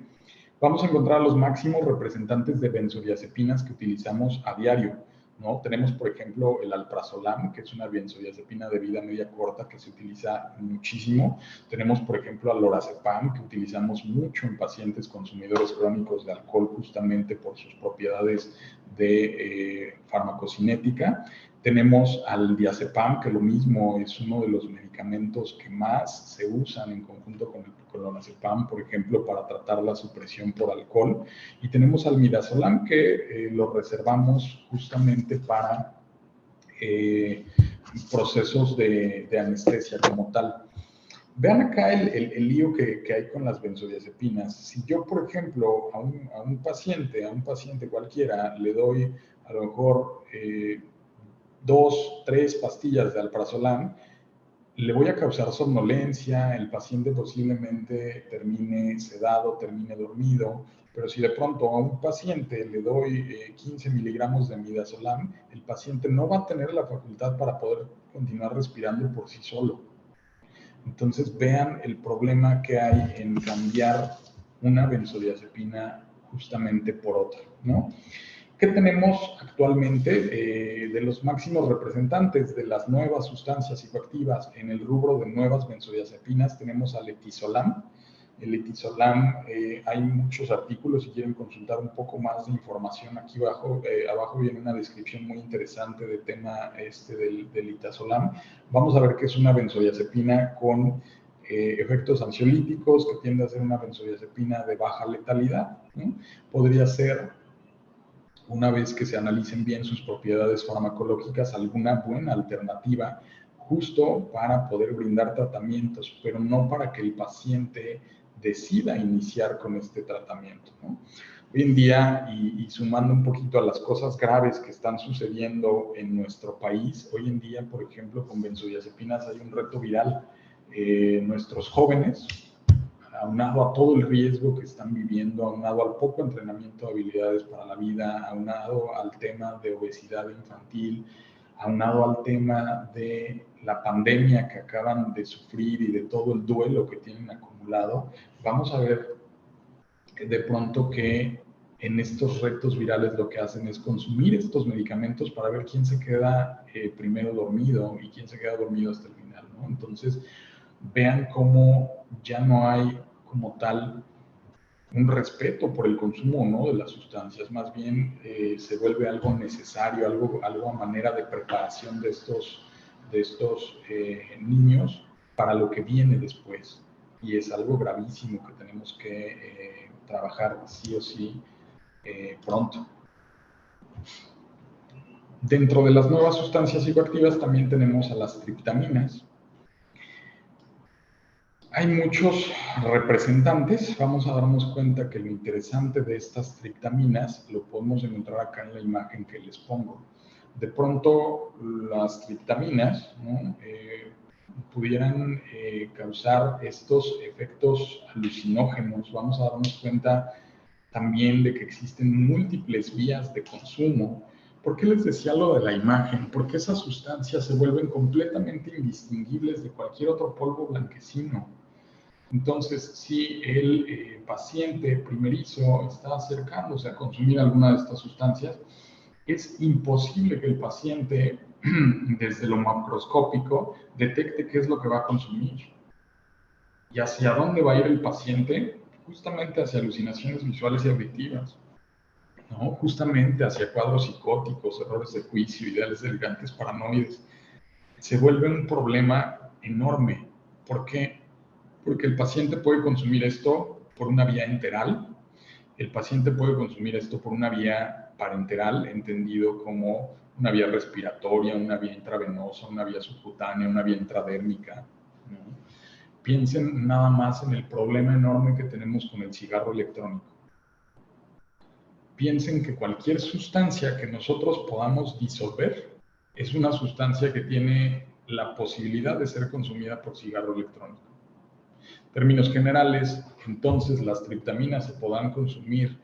vamos a encontrar los máximos representantes de benzodiazepinas que utilizamos a diario, ¿no? Tenemos, por ejemplo, el alprazolam, que es una benzodiazepina de vida media corta que se utiliza muchísimo. Tenemos, por ejemplo, al lorazepam, que utilizamos mucho en pacientes consumidores crónicos de alcohol, justamente por sus propiedades de farmacocinética. Tenemos al diazepam, que lo mismo es uno de los medicamentos que más se usan en conjunto con el lorazepam, por ejemplo, para tratar la supresión por alcohol. Y tenemos al midazolam, que lo reservamos justamente para procesos de anestesia como tal. Vean acá el lío que hay con las benzodiazepinas. Si yo, por ejemplo, a un paciente cualquiera, le doy a lo mejor 2, 3 pastillas de alprazolam, le voy a causar somnolencia, el paciente posiblemente termine sedado, termine dormido, pero si de pronto a un paciente le doy 15 miligramos de midazolam, el paciente no va a tener la facultad para poder continuar respirando por sí solo. Entonces vean el problema que hay en cambiar una benzodiazepina justamente por otra, ¿no? ¿Qué tenemos actualmente de los máximos representantes de las nuevas sustancias psicoactivas en el rubro de nuevas benzodiazepinas? Tenemos al etizolam. El etizolam, hay muchos artículos, si quieren consultar un poco más de información, aquí abajo viene una descripción muy interesante del tema del etizolam. Vamos a ver que es una benzodiazepina con efectos ansiolíticos, que tiende a ser una benzodiazepina de baja letalidad, ¿no? Podría ser, una vez que se analicen bien sus propiedades farmacológicas, alguna buena alternativa justo para poder brindar tratamientos, pero no para que el paciente decida iniciar con este tratamiento, ¿no? Hoy en día, y sumando un poquito a las cosas graves que están sucediendo en nuestro país, hoy en día, por ejemplo, con benzodiazepinas hay un reto viral. Nuestros jóvenes, aunado a todo el riesgo que están viviendo, aunado al poco entrenamiento de habilidades para la vida, aunado al tema de obesidad infantil, aunado al tema de la pandemia que acaban de sufrir y de todo el duelo que tienen acumulado, vamos a ver de pronto que en estos retos virales lo que hacen es consumir estos medicamentos para ver quién se queda primero dormido y quién se queda dormido hasta el final, ¿no? Entonces, vean cómo ya no hay como tal un respeto por el consumo, ¿no?, de las sustancias, más bien se vuelve algo necesario, algo a manera de preparación de estos niños para lo que viene después. Y es algo gravísimo que tenemos que trabajar sí o sí pronto. Dentro de las nuevas sustancias psicoactivas también tenemos a las triptaminas. Hay muchos representantes. Vamos a darnos cuenta que lo interesante de estas triptaminas lo podemos encontrar acá en la imagen que les pongo. De pronto, las triptaminas, ¿no?, pudieran causar estos efectos alucinógenos. Vamos a darnos cuenta también de que existen múltiples vías de consumo. ¿Por qué les decía lo de la imagen? Porque esas sustancias se vuelven completamente indistinguibles de cualquier otro polvo blanquecino. Entonces, si el paciente primerizo está acercándose a consumir alguna de estas sustancias, es imposible que el paciente, desde lo macroscópico, detecte qué es lo que va a consumir. ¿Y hacia dónde va a ir el paciente? Justamente hacia alucinaciones visuales y auditivas, ¿no? ¿no? Justamente hacia cuadros psicóticos, errores de juicio, ideales delirantes, paranoides. Se vuelve un problema enorme. ¿Por qué? Porque el paciente puede consumir esto por una vía enteral, el paciente puede consumir esto por una vía parenteral, entendido como una vía respiratoria, una vía intravenosa, una vía subcutánea, una vía intradérmica, ¿no? Piensen nada más en el problema enorme que tenemos con el cigarro electrónico. Piensen que cualquier sustancia que nosotros podamos disolver es una sustancia que tiene la posibilidad de ser consumida por cigarro electrónico. En términos generales, entonces las triptaminas se podrán consumir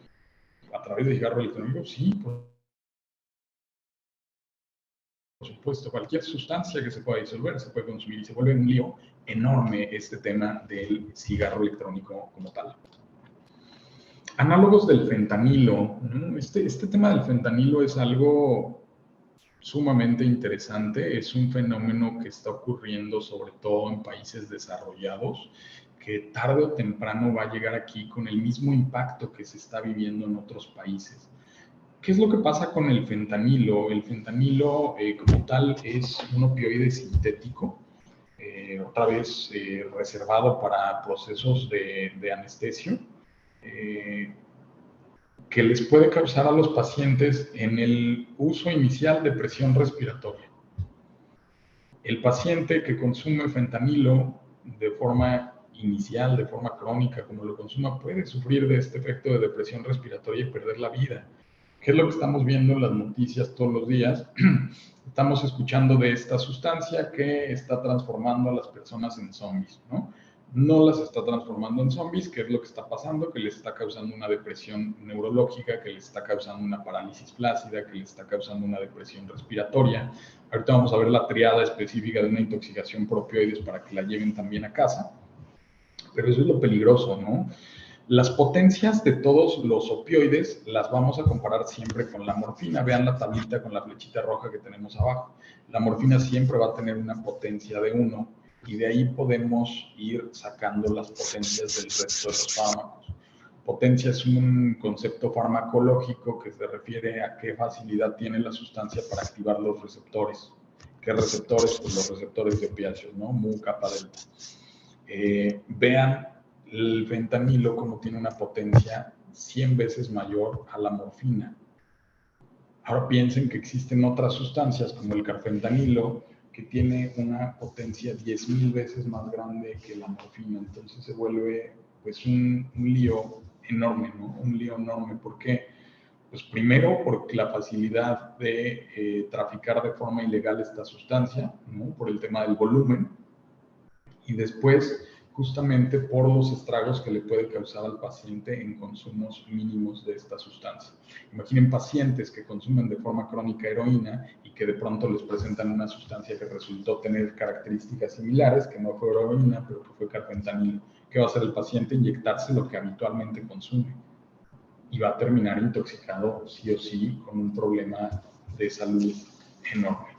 a través de cigarro electrónico. Sí, por supuesto, cualquier sustancia que se pueda disolver se puede consumir y se vuelve un lío enorme este tema del cigarro electrónico como tal. Análogos del fentanilo, ¿no? Este tema del fentanilo es algo sumamente interesante, es un fenómeno que está ocurriendo sobre todo en países desarrollados, que tarde o temprano va a llegar aquí con el mismo impacto que se está viviendo en otros países. ¿Qué es lo que pasa con el fentanilo? El fentanilo como tal es un opioide sintético, otra vez reservado para procesos de anestesio, que les puede causar a los pacientes en el uso inicial de presión respiratoria. El paciente que consume fentanilo de forma inicial, de forma crónica, como lo consuma, puede sufrir de este efecto de depresión respiratoria y perder la vida. ¿Qué es lo que estamos viendo en las noticias todos los días? Estamos escuchando de esta sustancia que está transformando a las personas en zombies, ¿no? No las está transformando en zombies. ¿Qué es lo que está pasando? Que les está causando una depresión neurológica, que les está causando una parálisis flácida, que les está causando una depresión respiratoria. Ahorita vamos a ver la triada específica de una intoxicación por opioides para que la lleven también a casa. Pero eso es lo peligroso, ¿no? Las potencias de todos los opioides las vamos a comparar siempre con la morfina. Vean la tablita con la flechita roja que tenemos abajo. La morfina siempre va a tener una potencia de 1 y de ahí podemos ir sacando las potencias del resto de los fármacos. Potencia es un concepto farmacológico que se refiere a qué facilidad tiene la sustancia para activar los receptores. ¿Qué receptores? Pues los receptores de opiáceos, ¿no? Mu, kappa, delta. Vean el fentanilo como tiene una potencia 100 veces mayor a la morfina. Ahora piensen que existen otras sustancias como el carfentanilo que tiene una potencia 10,000 veces más grande que la morfina. Entonces se vuelve pues un lío enorme, ¿no? Un lío enorme. ¿Por qué? Pues primero porque la facilidad de traficar de forma ilegal esta sustancia, ¿no? Por el tema del volumen. Y después justamente por los estragos que le puede causar al paciente en consumos mínimos de esta sustancia. Imaginen pacientes que consumen de forma crónica heroína y que de pronto les presentan una sustancia que resultó tener características similares, que no fue heroína, pero que fue carfentanilo. ¿Qué va a hacer el paciente? Inyectarse lo que habitualmente consume. Y va a terminar intoxicado sí o sí con un problema de salud enorme.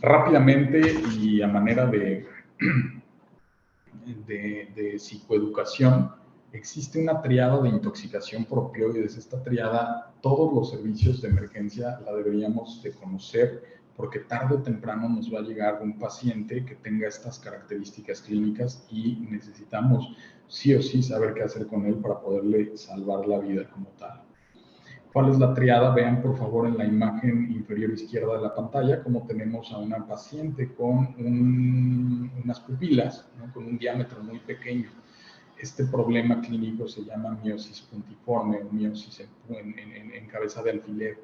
Rápidamente y a manera de psicoeducación, existe una triada de intoxicación por opioides. Esta triada, todos los servicios de emergencia la deberíamos de conocer porque tarde o temprano nos va a llegar un paciente que tenga estas características clínicas y necesitamos sí o sí saber qué hacer con él para poderle salvar la vida como tal. ¿Cuál es la triada? Vean por favor en la imagen inferior izquierda de la pantalla cómo tenemos a una paciente con unas pupilas, ¿no? Con un diámetro muy pequeño. Este problema clínico se llama miosis puntiforme o miosis en cabeza de alfiler.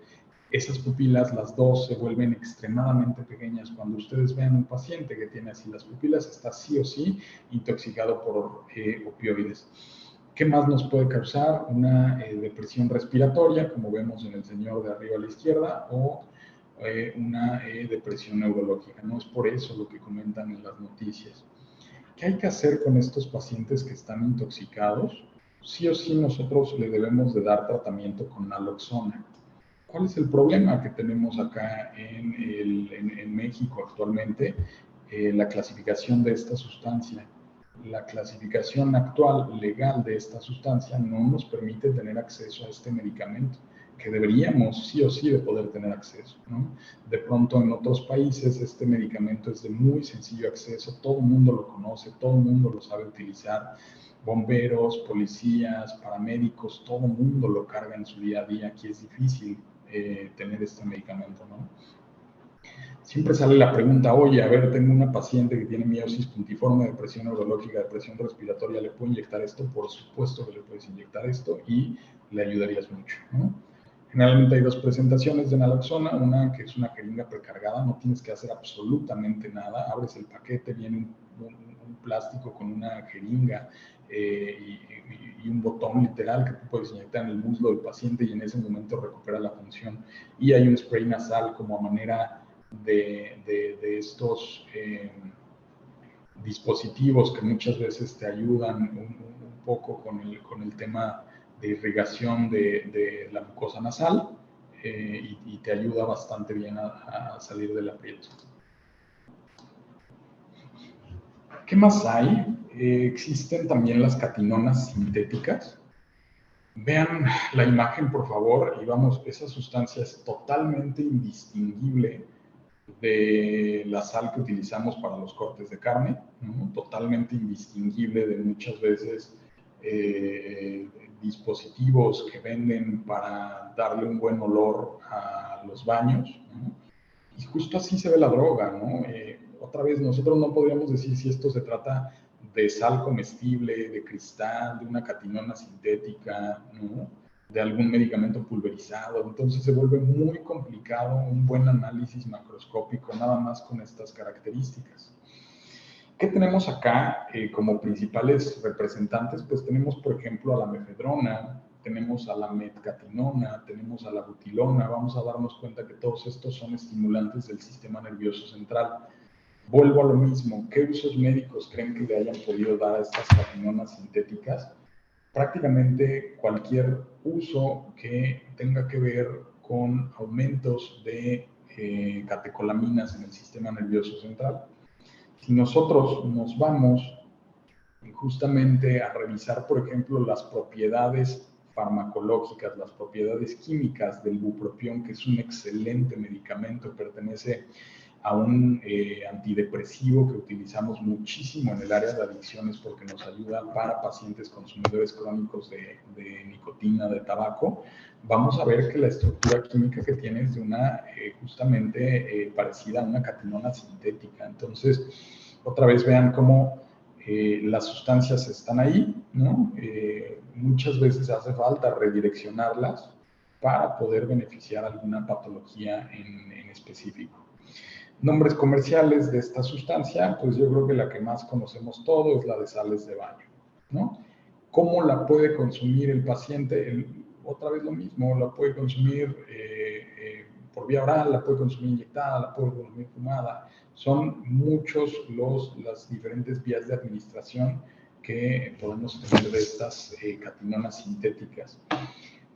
Esas pupilas, las dos, se vuelven extremadamente pequeñas. Cuando ustedes vean un paciente que tiene así las pupilas, está sí o sí intoxicado por opioides. ¿Qué más nos puede causar? Una depresión respiratoria, como vemos en el señor de arriba a la izquierda, o una depresión neurológica. No es por eso lo que comentan en las noticias. ¿Qué hay que hacer con estos pacientes que están intoxicados? Sí o sí nosotros le debemos de dar tratamiento con naloxona. ¿Cuál es el problema que tenemos acá en México actualmente? La clasificación de esta sustancia. la clasificación actual legal de esta sustancia no nos permite tener acceso a este medicamento, que deberíamos sí o sí de poder tener acceso, ¿no? De pronto en otros países este medicamento es de muy sencillo acceso, todo el mundo lo conoce, todo el mundo lo sabe utilizar, bomberos, policías, paramédicos, todo el mundo lo carga en su día a día. Aquí es difícil tener este medicamento, ¿no? Siempre sale la pregunta, oye, a ver, tengo una paciente que tiene miosis puntiforme, depresión neurológica, depresión respiratoria, ¿le puedo inyectar esto? Por supuesto que le puedes inyectar esto y le ayudarías mucho, ¿no? Generalmente hay dos presentaciones de naloxona, una que es una jeringa precargada, no tienes que hacer absolutamente nada, abres el paquete, viene un plástico con una jeringa y un botón literal que tú puedes inyectar en el muslo del paciente y en ese momento recupera la función. Y hay un spray nasal como a manera de estos dispositivos que muchas veces te ayudan un poco con el tema de irrigación de la mucosa nasal y te ayuda bastante bien a salir del aprieto. ¿Qué más hay? Existen también las catinonas sintéticas. Vean la imagen, por favor, y vamos, esa sustancia es totalmente indistinguible de la sal que utilizamos para los cortes de carne, ¿no? Totalmente indistinguible de muchas veces dispositivos que venden para darle un buen olor a los baños, ¿no? Y justo así se ve la droga, ¿no? Otra vez, nosotros no podríamos decir si esto se trata de sal comestible, de cristal, de una catinona sintética, ¿no? De algún medicamento pulverizado. Entonces se vuelve muy complicado un buen análisis macroscópico nada más con estas características. ¿Qué tenemos acá como principales representantes? Pues tenemos, por ejemplo, a la mefedrona, tenemos a la metcatinona, tenemos a la butilona. Vamos a darnos cuenta que todos estos son estimulantes del sistema nervioso central. Vuelvo a lo mismo, ¿qué usos médicos creen que le hayan podido dar a estas catinonas sintéticas? Prácticamente cualquier uso que tenga que ver con aumentos de catecolaminas en el sistema nervioso central. Si nosotros nos vamos justamente a revisar, por ejemplo, las propiedades farmacológicas, las propiedades químicas del bupropión, que es un excelente medicamento, pertenece a un antidepresivo que utilizamos muchísimo en el área de adicciones porque nos ayuda para pacientes consumidores crónicos de nicotina, de tabaco. Vamos a ver que la estructura química que tiene es de una justamente parecida a una catinona sintética. Entonces, otra vez vean cómo las sustancias están ahí, ¿no? Muchas veces hace falta redireccionarlas para poder beneficiar alguna patología en específico. Nombres comerciales de esta sustancia, pues yo creo que la que más conocemos todos es la de sales de baño, ¿no? ¿Cómo la puede consumir el paciente? Otra vez lo mismo, la puede consumir por vía oral, la puede consumir inyectada, la puede consumir fumada. Son muchos las diferentes vías de administración que podemos tener de estas catinonas sintéticas.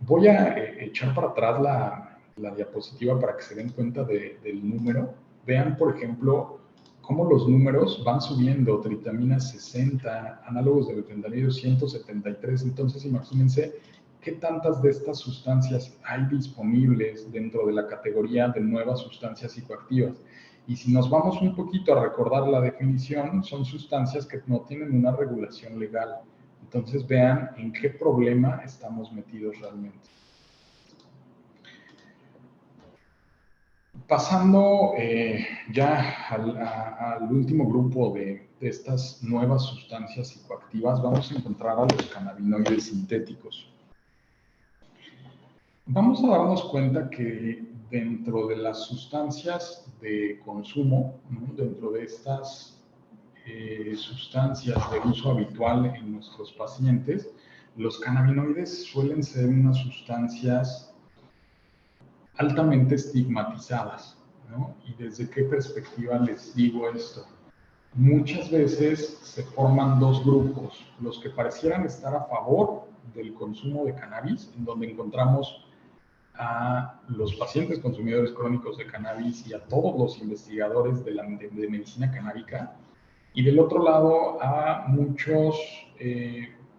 Voy a echar para atrás la diapositiva para que se den cuenta del número. Vean, por ejemplo, cómo los números van subiendo, tritamina 60, análogos de fentanilo 173. Entonces, imagínense qué tantas de estas sustancias hay disponibles dentro de la categoría de nuevas sustancias psicoactivas. Y si nos vamos un poquito a recordar la definición, son sustancias que no tienen una regulación legal. Entonces, vean en qué problema estamos metidos realmente. Pasando ya al último grupo de estas nuevas sustancias psicoactivas, vamos a encontrar a los cannabinoides sintéticos. Vamos a darnos cuenta que dentro de las sustancias de consumo, ¿no? Dentro de estas sustancias de uso habitual en nuestros pacientes, los cannabinoides suelen ser unas sustancias altamente estigmatizadas, ¿no? ¿Y desde qué perspectiva les digo esto? Muchas veces se forman dos grupos, los que parecieran estar a favor del consumo de cannabis, en donde encontramos a los pacientes consumidores crónicos de cannabis y a todos los investigadores de medicina canábica, Y del otro lado a muchos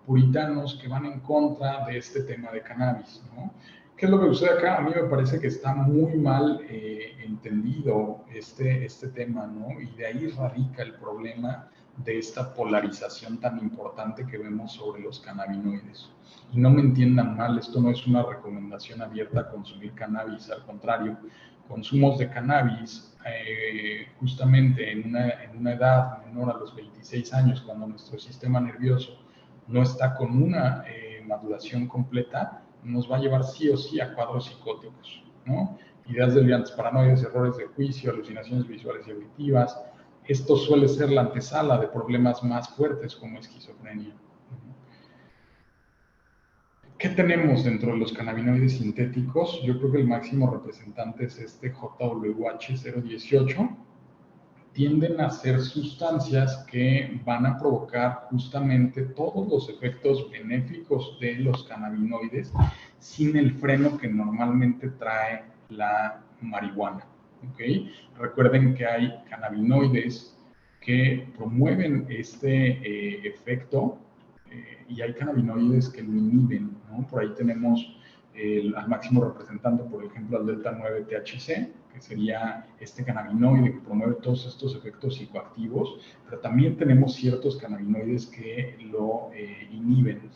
puritanos que van en contra de este tema de cannabis, ¿no? ¿Qué es lo que sucede acá? A mí me parece que está muy mal entendido este tema, ¿no? Y de ahí radica el problema de esta polarización tan importante que vemos sobre los cannabinoides. Y no me entiendan mal, esto no es una recomendación abierta a consumir cannabis, al contrario, consumos de cannabis justamente en una edad menor a los 26 años, cuando nuestro sistema nervioso no está con una maduración completa, nos va a llevar sí o sí a cuadros psicóticos, ¿no? Ideas delirantes, paranoides, errores de juicio, alucinaciones visuales y auditivas. Esto suele ser la antesala de problemas más fuertes como esquizofrenia. ¿Qué tenemos dentro de los cannabinoides sintéticos? Yo creo que el máximo representante es este JWH018. Tienden a ser sustancias que van a provocar justamente todos los efectos benéficos de los cannabinoides sin el freno que normalmente trae la marihuana. ¿Okay? Recuerden que hay cannabinoides que promueven este efecto y hay cannabinoides que lo inhiben, ¿no? Por ahí tenemos al máximo representante, por ejemplo, al delta 9 THC, que sería este cannabinoide que promueve todos estos efectos psicoactivos, pero también tenemos ciertos cannabinoides que lo inhiben.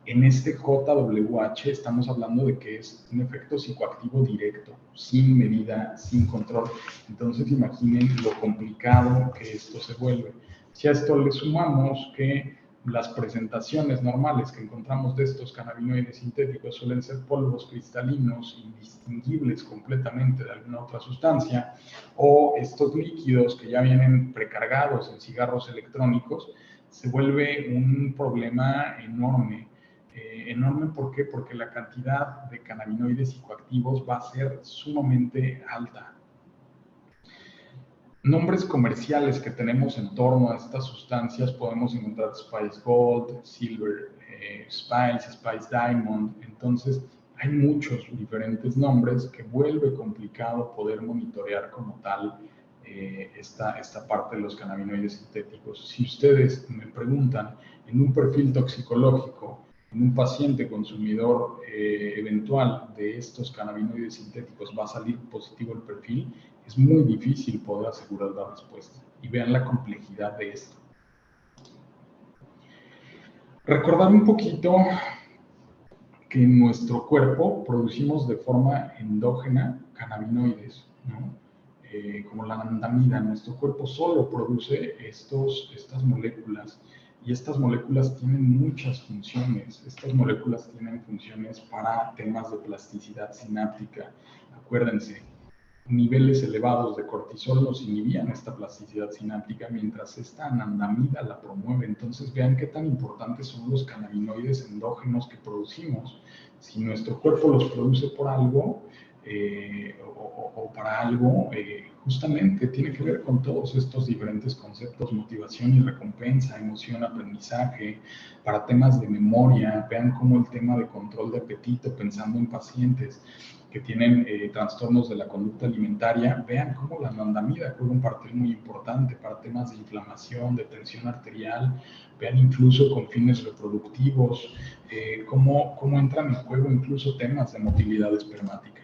En este JWH estamos hablando de que es un efecto psicoactivo directo, sin medida, sin control. Entonces imaginen lo complicado que esto se vuelve. Si a esto le sumamos que las presentaciones normales que encontramos de estos cannabinoides sintéticos suelen ser polvos cristalinos indistinguibles completamente de alguna otra sustancia, o estos líquidos que ya vienen precargados en cigarros electrónicos, se vuelve un problema enorme. Enorme, ¿por qué? Porque la cantidad de cannabinoides psicoactivos va a ser sumamente alta. Nombres comerciales que tenemos en torno a estas sustancias, podemos encontrar Spice Gold, Silver Spice, Spice Diamond. Entonces, hay muchos diferentes nombres que vuelve complicado poder monitorear como tal esta parte de los cannabinoides sintéticos. Si ustedes me preguntan en un perfil toxicológico, en un paciente consumidor eventual de estos cannabinoides sintéticos, ¿va a salir positivo el perfil? Es muy difícil poder asegurar la respuesta. Y vean la complejidad de esto. Recordar un poquito que en nuestro cuerpo producimos de forma endógena cannabinoides, ¿no? Como la anandamida. Nuestro cuerpo solo produce estas moléculas y estas moléculas tienen muchas funciones. Estas moléculas tienen funciones para temas de plasticidad sináptica. Acuérdense, niveles elevados de cortisol nos inhibían esta plasticidad sináptica, mientras esta anandamida la promueve. Entonces vean qué tan importantes son los cannabinoides endógenos que producimos. Si nuestro cuerpo los produce por algo o para algo, justamente tiene que ver con todos estos diferentes conceptos: motivación y recompensa, emoción, aprendizaje, para temas de memoria. Vean cómo el tema de control de apetito, pensando en pacientes que tienen trastornos de la conducta alimentaria, vean cómo la anandamida juega un papel muy importante para temas de inflamación, de tensión arterial. Vean incluso con fines reproductivos, cómo entran en juego incluso temas de motilidad espermática.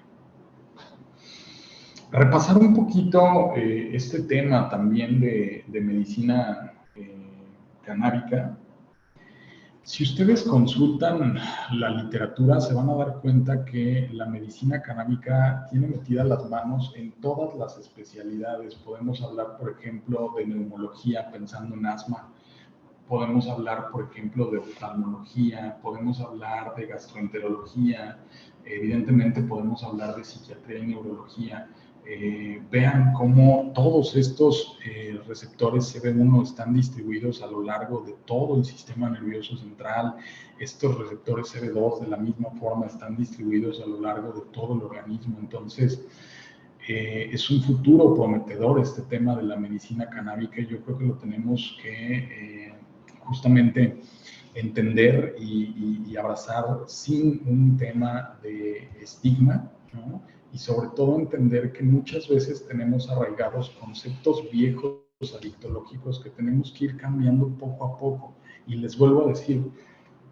Repasar un poquito este tema también de medicina canábica. Si ustedes consultan la literatura, se van a dar cuenta que la medicina canábica tiene metidas las manos en todas las especialidades. Podemos hablar, por ejemplo, de neumología, pensando en asma. Podemos hablar, por ejemplo, de oftalmología, podemos hablar de gastroenterología, evidentemente podemos hablar de psiquiatría y neurología. Vean cómo todos estos receptores CB1 están distribuidos a lo largo de todo el sistema nervioso central. Estos receptores CB2 de la misma forma están distribuidos a lo largo de todo el organismo. Entonces, es un futuro prometedor este tema de la medicina canábica, y yo creo que lo tenemos que justamente entender y abrazar sin un tema de estigma, ¿no? Y sobre todo entender que muchas veces tenemos arraigados conceptos viejos adictológicos que tenemos que ir cambiando poco a poco. Y les vuelvo a decir,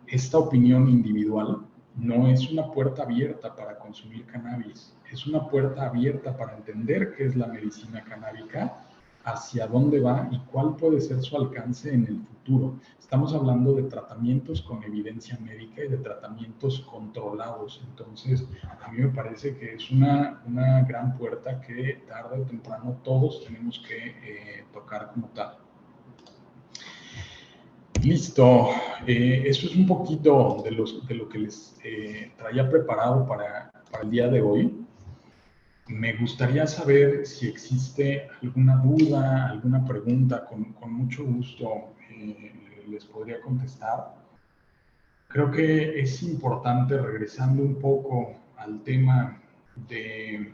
esta opinión individual no es una puerta abierta para consumir cannabis, es una puerta abierta para entender qué es la medicina canábica, hacia dónde va y cuál puede ser su alcance en el futuro. Estamos hablando de tratamientos con evidencia médica y de tratamientos controlados. Entonces, a mí me parece que es una gran puerta que tarde o temprano todos tenemos que tocar como tal. Listo, eso es un poquito de lo que les traía preparado para el día de hoy. Me gustaría saber si existe alguna duda, alguna pregunta, con mucho gusto les podría contestar. Creo que es importante, regresando un poco al tema de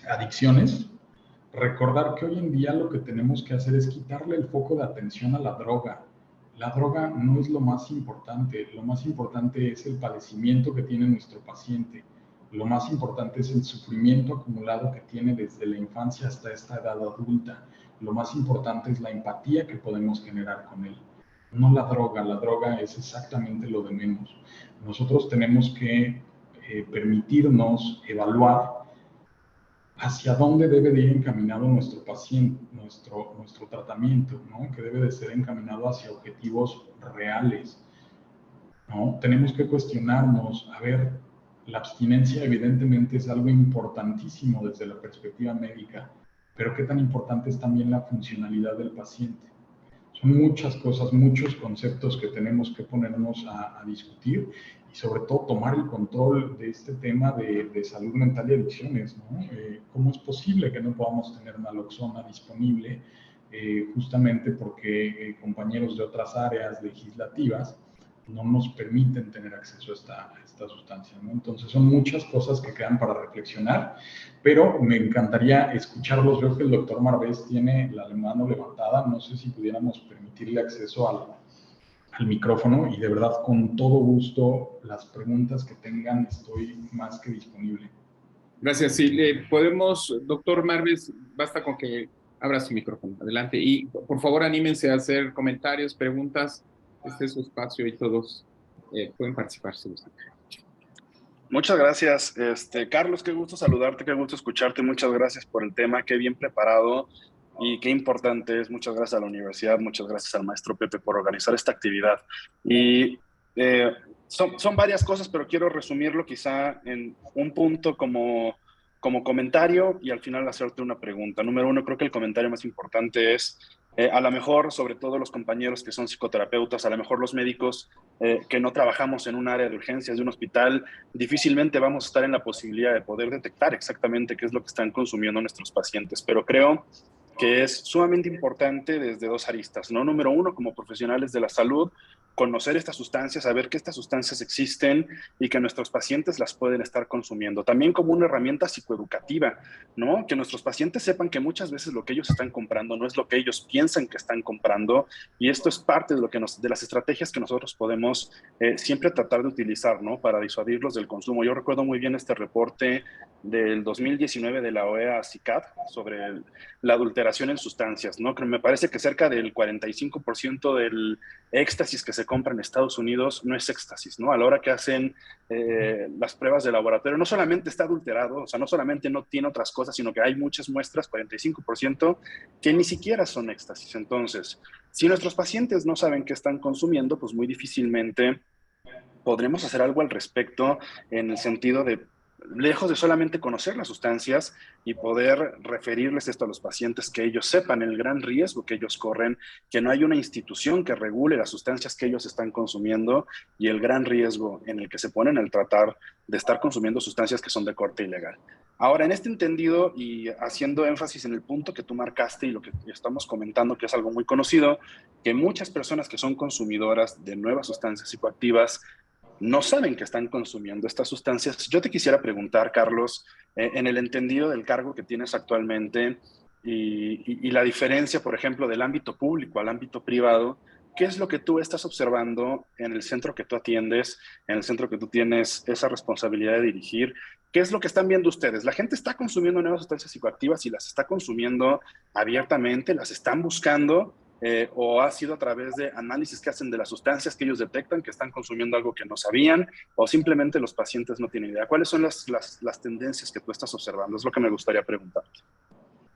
adicciones, recordar que hoy en día lo que tenemos que hacer es quitarle el foco de atención a la droga. La droga no es lo más importante es el padecimiento que tiene nuestro paciente. Lo más importante es el sufrimiento acumulado que tiene desde la infancia hasta esta edad adulta. Lo más importante es la empatía que podemos generar con él. No la droga es exactamente lo de menos. Nosotros tenemos que permitirnos evaluar hacia dónde debe de ir encaminado nuestro paciente, nuestro tratamiento, ¿no? Que debe de ser encaminado hacia objetivos reales, ¿no? Tenemos que cuestionarnos, a ver, la abstinencia evidentemente es algo importantísimo desde la perspectiva médica, pero qué tan importante es también la funcionalidad del paciente. Son muchas cosas, muchos conceptos que tenemos que ponernos a discutir y sobre todo tomar el control de este tema de salud mental y adicciones, ¿no? ¿Cómo es posible que no podamos tener naloxona disponible justamente porque compañeros de otras áreas legislativas no nos permiten tener acceso a esta sustancia, ¿no? Entonces son muchas cosas que quedan para reflexionar, pero me encantaría escucharlos. Veo que el doctor Marvés tiene la mano levantada, no sé si pudiéramos permitirle acceso al micrófono y de verdad con todo gusto las preguntas que tengan estoy más que disponible. Gracias. Sí, podemos, doctor Marvés, basta con que abra su micrófono. Adelante. Y por favor, anímense a hacer comentarios, preguntas. Este es su espacio y todos pueden participar si gustan. Muchas gracias, Carlos, qué gusto saludarte, qué gusto escucharte. Muchas gracias por el tema, qué bien preparado y qué importante es. Muchas gracias a la universidad, muchas gracias al maestro Pepe por organizar esta actividad. Y son varias cosas, pero quiero resumirlo quizá en un punto como comentario y al final hacerte una pregunta. Número uno, creo que el comentario más importante es, a lo mejor, sobre todo los compañeros que son psicoterapeutas, a lo mejor los médicos que no trabajamos en un área de urgencias de un hospital, difícilmente vamos a estar en la posibilidad de poder detectar exactamente qué es lo que están consumiendo nuestros pacientes. Pero creo que es sumamente importante desde dos aristas, ¿no? Número uno, como profesionales de la salud, conocer estas sustancias, saber que estas sustancias existen y que nuestros pacientes las pueden estar consumiendo. También como una herramienta psicoeducativa, ¿no? Que nuestros pacientes sepan que muchas veces lo que ellos están comprando no es lo que ellos piensan que están comprando, y esto es parte de, de las estrategias que nosotros podemos siempre tratar de utilizar, ¿no? Para disuadirlos del consumo. Yo recuerdo muy bien este reporte del 2019 de la OEA-CICAD sobre la adulteración en sustancias, ¿no? Que me parece que cerca del 45% del éxtasis que se compra en Estados Unidos no es éxtasis, ¿no? A la hora que hacen las pruebas de laboratorio, no solamente está adulterado, o sea, no solamente no tiene otras cosas, sino que hay muchas muestras, 45%, que ni siquiera son éxtasis. Entonces, si nuestros pacientes no saben qué están consumiendo, pues muy difícilmente podremos hacer algo al respecto en el sentido de, lejos de solamente conocer las sustancias y poder referirles esto a los pacientes, que ellos sepan el gran riesgo que ellos corren, que no hay una institución que regule las sustancias que ellos están consumiendo y el gran riesgo en el que se ponen al tratar de estar consumiendo sustancias que son de corte ilegal. Ahora, en este entendido y haciendo énfasis en el punto que tú marcaste y lo que estamos comentando, que es algo muy conocido, que muchas personas que son consumidoras de nuevas sustancias psicoactivas no saben que están consumiendo estas sustancias. Yo te quisiera preguntar, Carlos, en el entendido del cargo que tienes actualmente y la diferencia, por ejemplo, del ámbito público al ámbito privado, ¿qué es lo que tú estás observando en el centro que tú atiendes, en el centro que tú tienes esa responsabilidad de dirigir? ¿Qué es lo que están viendo ustedes? La gente está consumiendo nuevas sustancias psicoactivas y las está consumiendo abiertamente, las están buscando, o ha sido a través de análisis que hacen de las sustancias que ellos detectan que están consumiendo algo que no sabían, o simplemente los pacientes no tienen idea. ¿Cuáles son las tendencias que tú estás observando? Es lo que me gustaría preguntarte.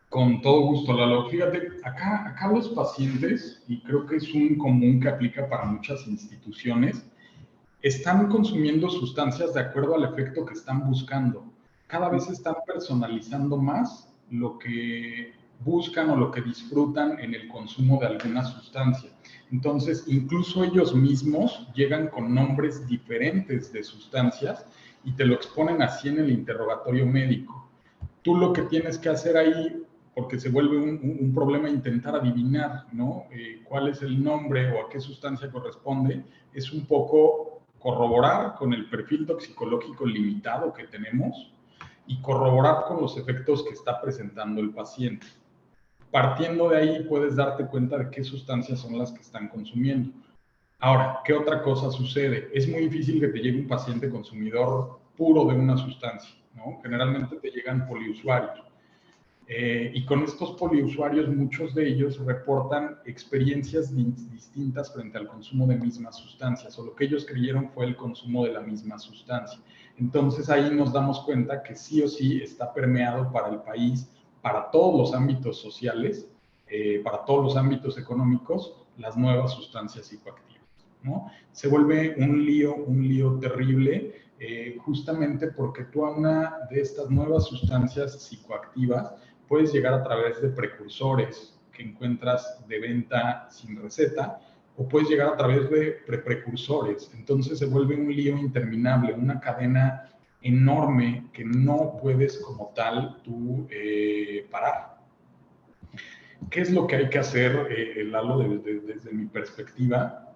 Con todo gusto, Lalo. Fíjate, acá los pacientes, y creo que es un común que aplica para muchas instituciones, están consumiendo sustancias de acuerdo al efecto que están buscando. Cada vez están personalizando más lo que buscan o lo que disfrutan en el consumo de alguna sustancia. Entonces, incluso ellos mismos llegan con nombres diferentes de sustancias y te lo exponen así en el interrogatorio médico. Tú lo que tienes que hacer ahí, porque se vuelve un problema intentar adivinar, ¿no? Cuál es el nombre o a qué sustancia corresponde, es un poco corroborar con el perfil toxicológico limitado que tenemos y corroborar con los efectos que está presentando el paciente. Partiendo de ahí puedes darte cuenta de qué sustancias son las que están consumiendo. Ahora, ¿qué otra cosa sucede? Es muy difícil que te llegue un paciente consumidor puro de una sustancia, ¿no? Generalmente te llegan poliusuarios. Y con estos poliusuarios, muchos de ellos reportan experiencias distintas frente al consumo de mismas sustancias, o lo que ellos creyeron fue el consumo de la misma sustancia. Entonces ahí nos damos cuenta que sí o sí está permeado para el país, para todos los ámbitos sociales, para todos los ámbitos económicos, las nuevas sustancias psicoactivas, ¿no? Se vuelve un lío terrible, justamente porque tú a una de estas nuevas sustancias psicoactivas puedes llegar a través de precursores que encuentras de venta sin receta, o puedes llegar a través de precursores. Entonces se vuelve un lío interminable, una cadena enorme que no puedes como tal tú parar. ¿Qué es lo que hay que hacer, Lalo, desde mi perspectiva?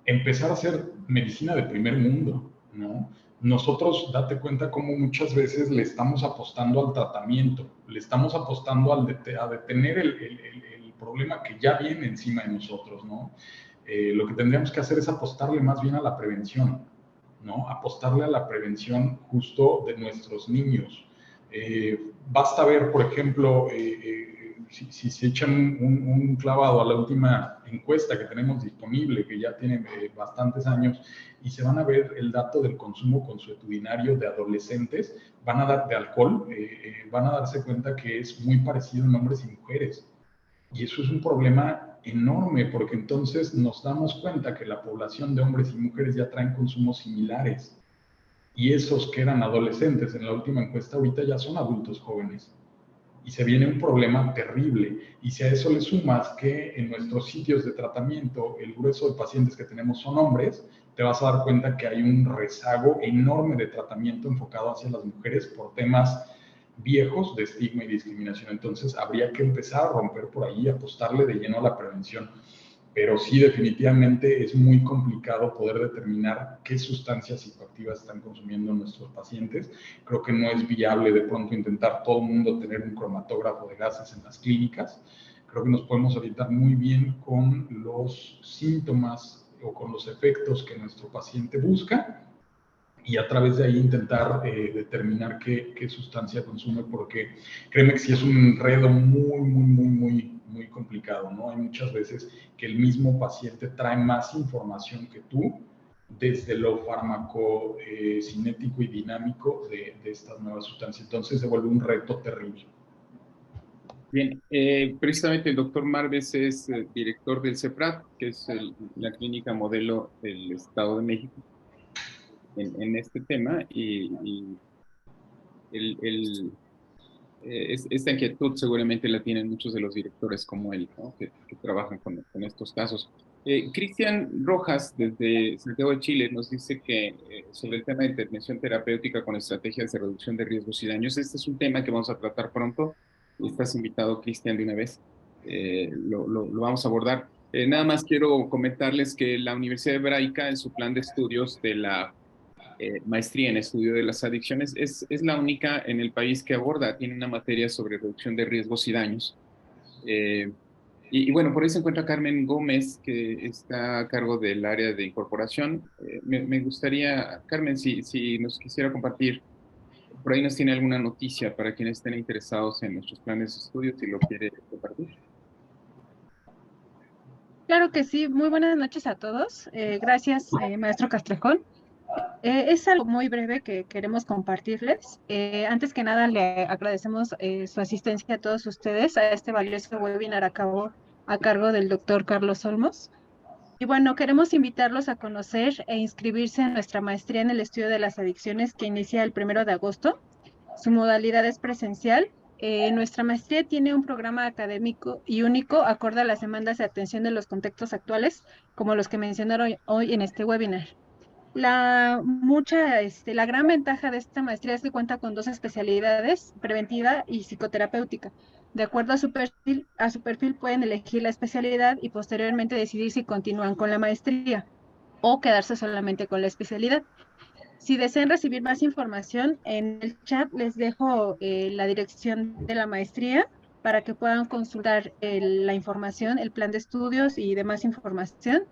Empezar a hacer medicina de primer mundo, ¿no? Nosotros, date cuenta cómo muchas veces le estamos apostando al tratamiento, le estamos apostando a detener el problema que ya viene encima de nosotros, ¿no? Lo que tendríamos que hacer es apostarle más bien a la prevención, ¿no? Apostarle a la prevención justo de nuestros niños. Basta ver, por ejemplo, si se echan un clavado a la última encuesta que tenemos disponible, que ya tiene bastantes años, y se van a ver el dato del consumo consuetudinario de adolescentes, van a dar de alcohol, van a darse cuenta que es muy parecido en hombres y mujeres. Y eso es un problema enorme, porque entonces nos damos cuenta que la población de hombres y mujeres ya traen consumos similares. Y esos que eran adolescentes en la última encuesta ahorita ya son adultos jóvenes. Y se viene un problema terrible. Y si a eso le sumas que en nuestros sitios de tratamiento el grueso de pacientes que tenemos son hombres, te vas a dar cuenta que hay un rezago enorme de tratamiento enfocado hacia las mujeres por temas viejos de estigma y discriminación. Entonces habría que empezar a romper por ahí, apostarle de lleno a la prevención. Pero sí, definitivamente es muy complicado poder determinar qué sustancias psicoactivas están consumiendo nuestros pacientes. Creo que no es viable de pronto intentar todo el mundo tener un cromatógrafo de gases en las clínicas. Creo que nos podemos orientar muy bien con los síntomas o con los efectos que nuestro paciente busca, y a través de ahí intentar determinar qué sustancia consume, porque créeme que sí es un enredo muy complicado, ¿no? Hay muchas veces que el mismo paciente trae más información que tú desde lo farmacocinético y dinámico de estas nuevas sustancias. Entonces se vuelve un reto terrible. Bien, precisamente el doctor Marves es director del CEPRAT, que es la clínica modelo del Estado de México en este tema, y esta inquietud seguramente la tienen muchos de los directores como él, ¿no? que trabajan con estos casos. Cristian Rojas, desde Santiago de Chile, nos dice que sobre el tema de intervención terapéutica con estrategias de reducción de riesgos y daños, este es un tema que vamos a tratar pronto. Estás invitado, Cristian, de una vez. Lo vamos a abordar. Nada más quiero comentarles que la Universidad Hebraica, en su plan de estudios de la maestría en estudio de las adicciones, es la única en el país que aborda, tiene una materia sobre reducción de riesgos y daños. Y bueno, por ahí se encuentra Carmen Gómez, que está a cargo del área de incorporación. Me gustaría, Carmen, si nos quisiera compartir un por ahí nos tiene alguna noticia para quienes estén interesados en nuestros planes de estudios y lo quiere compartir. Claro que sí, muy buenas noches a todos. Gracias, maestro Castrejón. Es algo muy breve que queremos compartirles. Antes que nada, le agradecemos su asistencia a todos ustedes a este valioso webinar a cargo del doctor Carlos Olmos. Y bueno, queremos invitarlos a conocer e inscribirse en nuestra maestría en el estudio de las adicciones que inicia el 1 de agosto. Su modalidad es presencial. Nuestra maestría tiene un programa académico y único acorde a las demandas de atención de los contextos actuales, como los que mencionaron hoy en este webinar. La gran ventaja de esta maestría es que cuenta con 2 especialidades, preventiva y psicoterapéutica. De acuerdo a su perfil pueden elegir la especialidad y posteriormente decidir si continúan con la maestría o quedarse solamente con la especialidad. Si desean recibir más información, en el chat les dejo la dirección de la maestría para que puedan consultar la información, el plan de estudios y demás información.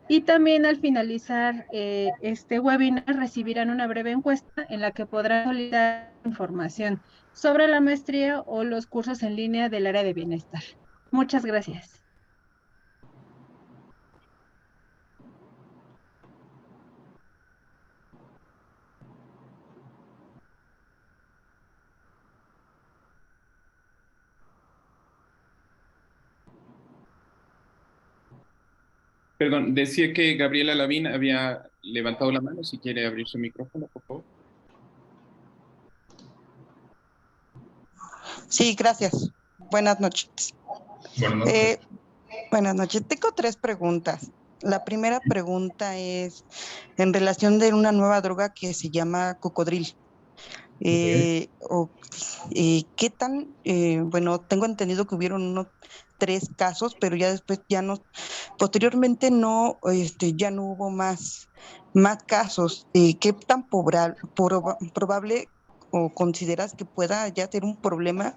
Y también al finalizar este webinar recibirán una breve encuesta en la que podrán solicitar información sobre la maestría o los cursos en línea del área de bienestar. Muchas gracias. Perdón, decía que Gabriela Lavín había levantado la mano. Si quiere abrir su micrófono, por favor. Sí, gracias. Buenas noches. Buenas noches. Buenas noches. Tengo 3 preguntas. La primera pregunta es en relación de una nueva droga que se llama cocodril. ¿Qué tan, bueno, tengo entendido que hubieron unos 3 casos, pero ya después posteriormente no, ya no hubo más casos. ¿Qué tan probable o consideras que pueda ya ser un problema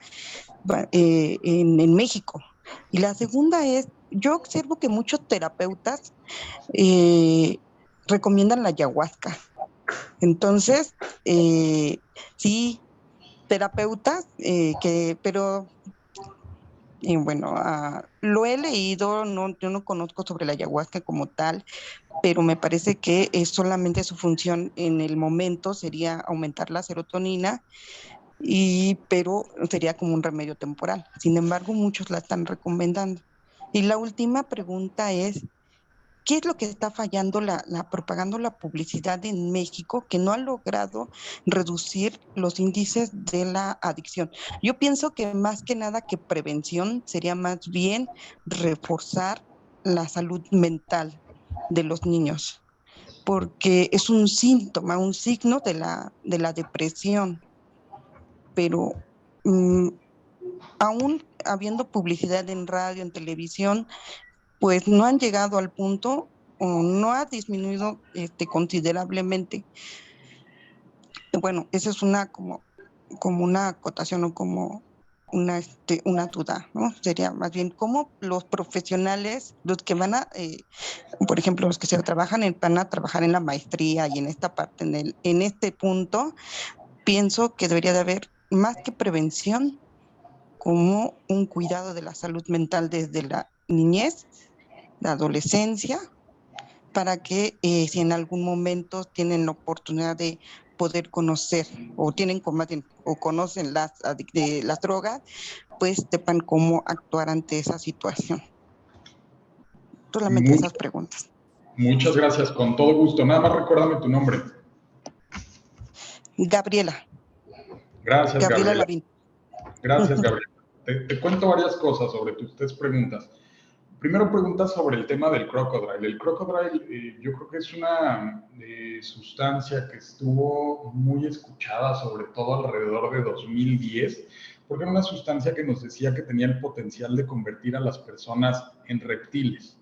en México? Y la segunda es, yo observo que muchos terapeutas recomiendan la ayahuasca. Entonces, sí, terapeutas, pero bueno, lo he leído, yo no conozco sobre la ayahuasca como tal, pero me parece que solamente su función en el momento sería aumentar la serotonina, pero sería como un remedio temporal. Sin embargo, muchos la están recomendando. Y la última pregunta es, ¿qué es lo que está fallando la propaganda, la publicidad en México que no ha logrado reducir los índices de la adicción? Yo pienso que más que nada que prevención sería más bien reforzar la salud mental de los niños, porque es un síntoma, un signo de la depresión, pero aún habiendo publicidad en radio, en televisión, pues no han llegado al punto o no ha disminuido considerablemente. Bueno, esa es como una acotación o como una duda, ¿no? Sería más bien cómo los profesionales, los que van a, por ejemplo, los que van a trabajar en la maestría y en esta parte, en este punto, pienso que debería de haber más que prevención, como un cuidado de la salud mental desde la niñez, la adolescencia, para que si en algún momento tienen la oportunidad de poder conocer o conocen las drogas, pues sepan cómo actuar ante esa situación. Solamente esas preguntas. Muchas gracias, con todo gusto. Nada más recuérdame tu nombre. Gabriela. Gracias, Gabriela. Lavín. Gracias, Gabriela. Te cuento varias cosas sobre tus 3 preguntas. Primero preguntas sobre el tema del crocodile. El crocodile yo creo que es una sustancia que estuvo muy escuchada, sobre todo alrededor de 2010, porque era una sustancia que nos decía que tenía el potencial de convertir a las personas en reptiles.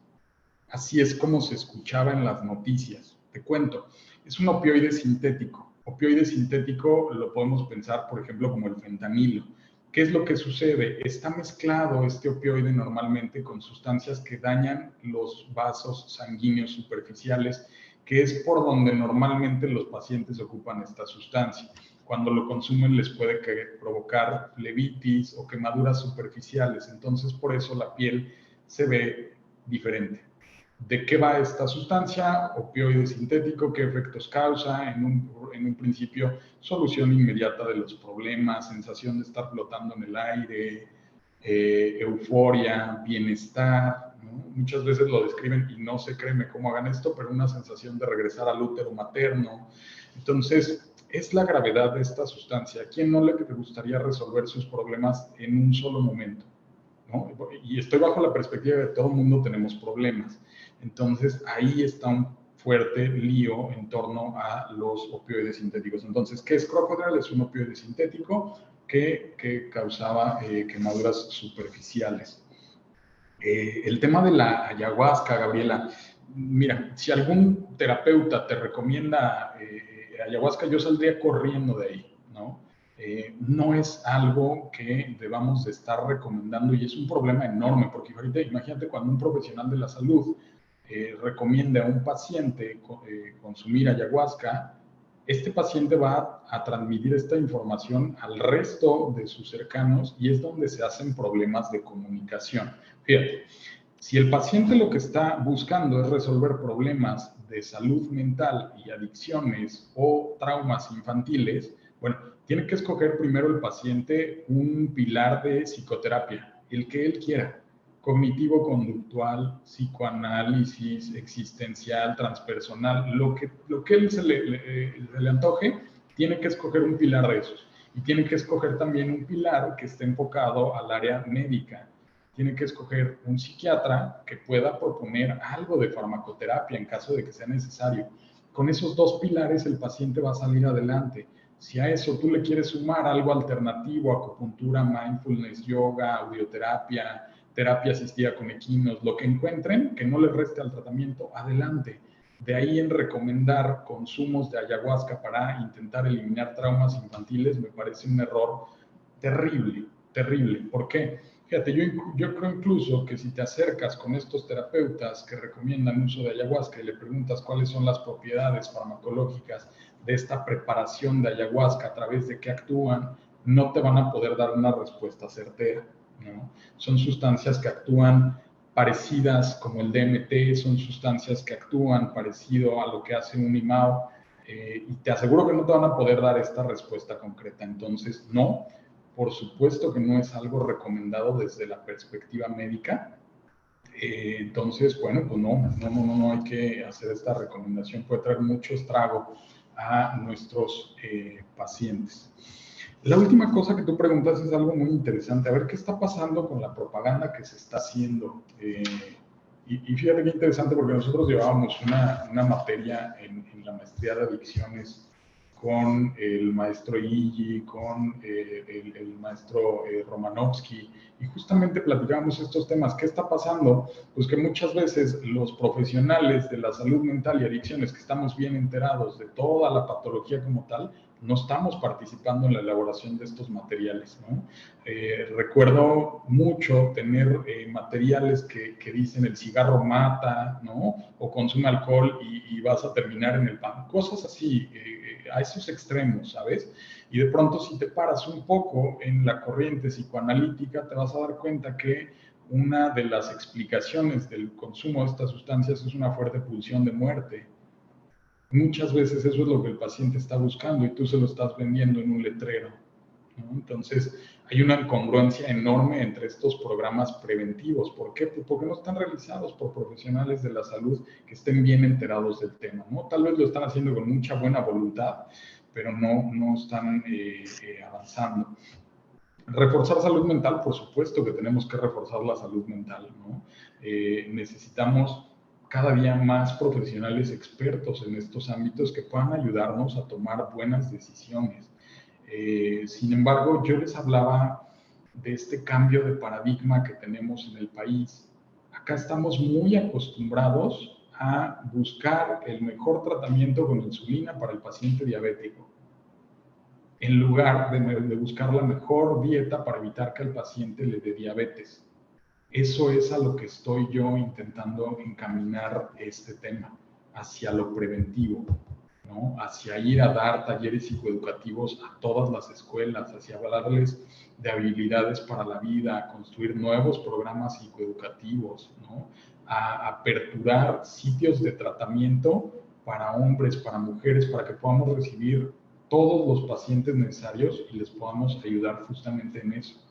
Así es como se escuchaba en las noticias. Te cuento, es un opioide sintético. Opioide sintético lo podemos pensar, por ejemplo, como el fentanilo. ¿Qué es lo que sucede? Está mezclado este opioide normalmente con sustancias que dañan los vasos sanguíneos superficiales, que es por donde normalmente los pacientes ocupan esta sustancia. cuando lo consumen les puede provocar flebitis o quemaduras superficiales. Entonces, por eso la piel se ve diferente. ¿De qué va esta sustancia? Opioide sintético, ¿qué efectos causa? En un principio, solución inmediata de los problemas, sensación de estar flotando en el aire, euforia, bienestar, ¿no? Muchas veces lo describen y no sé, créeme cómo hagan esto, pero una sensación de regresar al útero materno. Entonces, es la gravedad de esta sustancia. ¿A quién no le gustaría resolver sus problemas en un solo momento? ¿No? Y estoy bajo la perspectiva de que todo el mundo tenemos problemas. Entonces, ahí está un fuerte lío en torno a los opioides sintéticos. Entonces, ¿qué es Crocodile? Es un opioide sintético que causaba quemaduras superficiales. El tema de la ayahuasca, Gabriela, mira, si algún terapeuta te recomienda ayahuasca, yo saldría corriendo de ahí, ¿no? No es algo que debamos de estar recomendando y es un problema enorme, porque ahorita imagínate cuando un profesional de la salud recomienda a un paciente consumir ayahuasca, este paciente va a transmitir esta información al resto de sus cercanos y es donde se hacen problemas de comunicación. Fíjate, si el paciente lo que está buscando es resolver problemas de salud mental y adicciones o traumas infantiles, bueno, tiene que escoger primero el paciente un pilar de psicoterapia, el que él quiera, cognitivo-conductual, psicoanálisis, existencial, transpersonal, lo que él se le antoje, tiene que escoger un pilar de esos. Y tiene que escoger también un pilar que esté enfocado al área médica. Tiene que escoger un psiquiatra que pueda proponer algo de farmacoterapia en caso de que sea necesario. Con esos dos pilares el paciente va a salir adelante. Si a eso tú le quieres sumar algo alternativo, acupuntura, mindfulness, yoga, audioterapia, terapia asistida con equinos, lo que encuentren, que no les reste al tratamiento, adelante. De ahí en recomendar consumos de ayahuasca para intentar eliminar traumas infantiles me parece un error terrible, terrible. ¿Por qué? Fíjate, yo creo incluso que si te acercas con estos terapeutas que recomiendan uso de ayahuasca y le preguntas cuáles son las propiedades farmacológicas de esta preparación de ayahuasca, a través de qué actúan, no te van a poder dar una respuesta certera, ¿no? Son sustancias que actúan parecidas como el DMT, son sustancias que actúan parecido a lo que hace un IMAO, y te aseguro que no te van a poder dar esta respuesta concreta. Entonces, no, por supuesto que no es algo recomendado desde la perspectiva médica. Entonces, bueno, pues no hay que hacer esta recomendación, puede traer mucho estrago a nuestros pacientes. La última cosa que tú preguntas es algo muy interesante. A ver, ¿qué está pasando con la propaganda que se está haciendo? Y fíjate qué interesante, porque nosotros llevábamos una materia en la maestría de adicciones con el maestro Iggy, con el maestro Romanovsky, y justamente platicábamos estos temas. ¿Qué está pasando? Pues que muchas veces los profesionales de la salud mental y adicciones, que estamos bien enterados de toda la patología como tal, no estamos participando en la elaboración de estos materiales, ¿no? Recuerdo mucho tener materiales que dicen el cigarro mata, ¿no? O consume alcohol y vas a terminar en el pan. Cosas así, a esos extremos, ¿sabes? Y de pronto, si te paras un poco en la corriente psicoanalítica, te vas a dar cuenta que una de las explicaciones del consumo de estas sustancias es una fuerte pulsión de muerte. Muchas veces eso es lo que el paciente está buscando y tú se lo estás vendiendo en un letrero, ¿no? Entonces, hay una incongruencia enorme entre estos programas preventivos. ¿Por qué? Pues porque no están realizados por profesionales de la salud que estén bien enterados del tema, ¿no? Tal vez lo están haciendo con mucha buena voluntad, pero no están avanzando. Reforzar salud mental, por supuesto que tenemos que reforzar la salud mental, ¿no? Necesitamos cada día más profesionales expertos en estos ámbitos que puedan ayudarnos a tomar buenas decisiones. Sin embargo, yo les hablaba de este cambio de paradigma que tenemos en el país. Acá estamos muy acostumbrados a buscar el mejor tratamiento con insulina para el paciente diabético, en lugar de buscar la mejor dieta para evitar que al paciente le dé diabetes. Eso es a lo que estoy yo intentando encaminar este tema, hacia lo preventivo, ¿no? Hacia ir a dar talleres psicoeducativos a todas las escuelas, hacia hablarles de habilidades para la vida, a construir nuevos programas psicoeducativos, ¿no? A aperturar sitios de tratamiento para hombres, para mujeres, para que podamos recibir todos los pacientes necesarios y les podamos ayudar justamente en eso.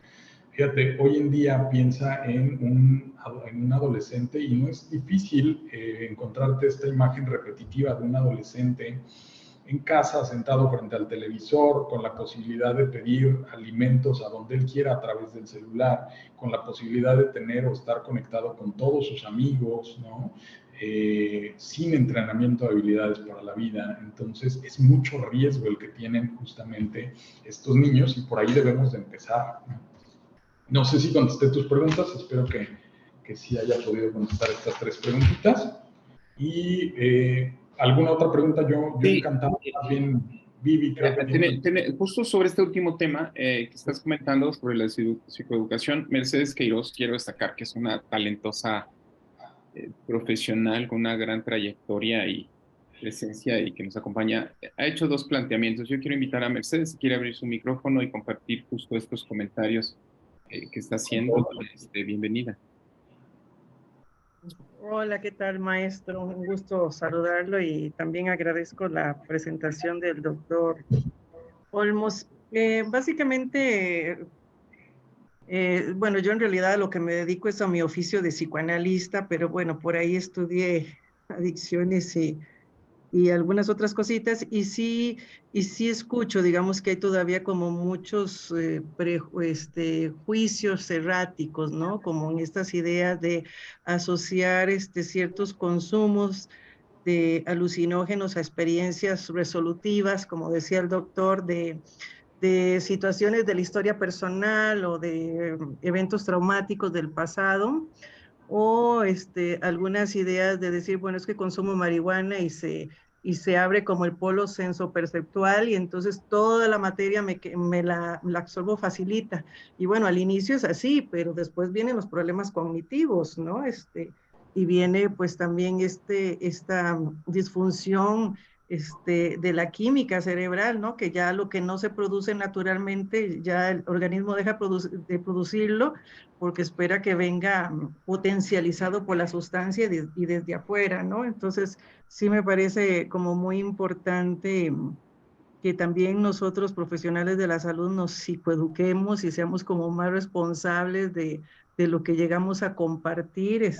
Fíjate, hoy en día piensa en un adolescente y no es difícil encontrarte esta imagen repetitiva de un adolescente en casa, sentado frente al televisor, con la posibilidad de pedir alimentos a donde él quiera a través del celular, con la posibilidad de tener o estar conectado con todos sus amigos, ¿no? Sin entrenamiento de habilidades para la vida. Entonces es mucho riesgo el que tienen justamente estos niños y por ahí debemos de empezar, ¿no? No sé si contesté tus preguntas, espero que sí haya podido contestar estas 3 preguntitas. Y alguna otra pregunta, yo Sí. encantado, más bien, Vivi, creo que justo sobre este último tema que estás comentando sobre la psicoeducación, Mercedes Queiroz, quiero destacar que es una talentosa profesional con una gran trayectoria y presencia y que nos acompaña. Ha hecho 2 planteamientos. Yo quiero invitar a Mercedes, si quiere abrir su micrófono y compartir justo estos comentarios que está haciendo. Bienvenida. Hola, ¿qué tal, maestro? Un gusto saludarlo y también agradezco la presentación del doctor Olmos. Básicamente, bueno, yo en realidad a lo que me dedico es a mi oficio de psicoanalista, pero bueno, por ahí estudié adicciones y algunas otras cositas, y sí escucho, digamos que hay todavía como muchos juicios erráticos, ¿no? Como en estas ideas de asociar ciertos consumos de alucinógenos a experiencias resolutivas, como decía el doctor, de situaciones de la historia personal o de eventos traumáticos del pasado, o algunas ideas de decir, bueno, es que consumo marihuana y se abre como el polo sensoperceptual y entonces toda la materia me la absorbo facilita. Y bueno, al inicio es así, pero después vienen los problemas cognitivos, ¿no? Y viene pues también esta disfunción de la química cerebral, ¿no? Que ya lo que no se produce naturalmente, ya el organismo deja de producirlo porque espera que venga potencializado por la sustancia y desde afuera, ¿no? Entonces, sí me parece como muy importante que también nosotros, profesionales de la salud, nos psicoeduquemos y seamos como más responsables de lo que llegamos a compartir,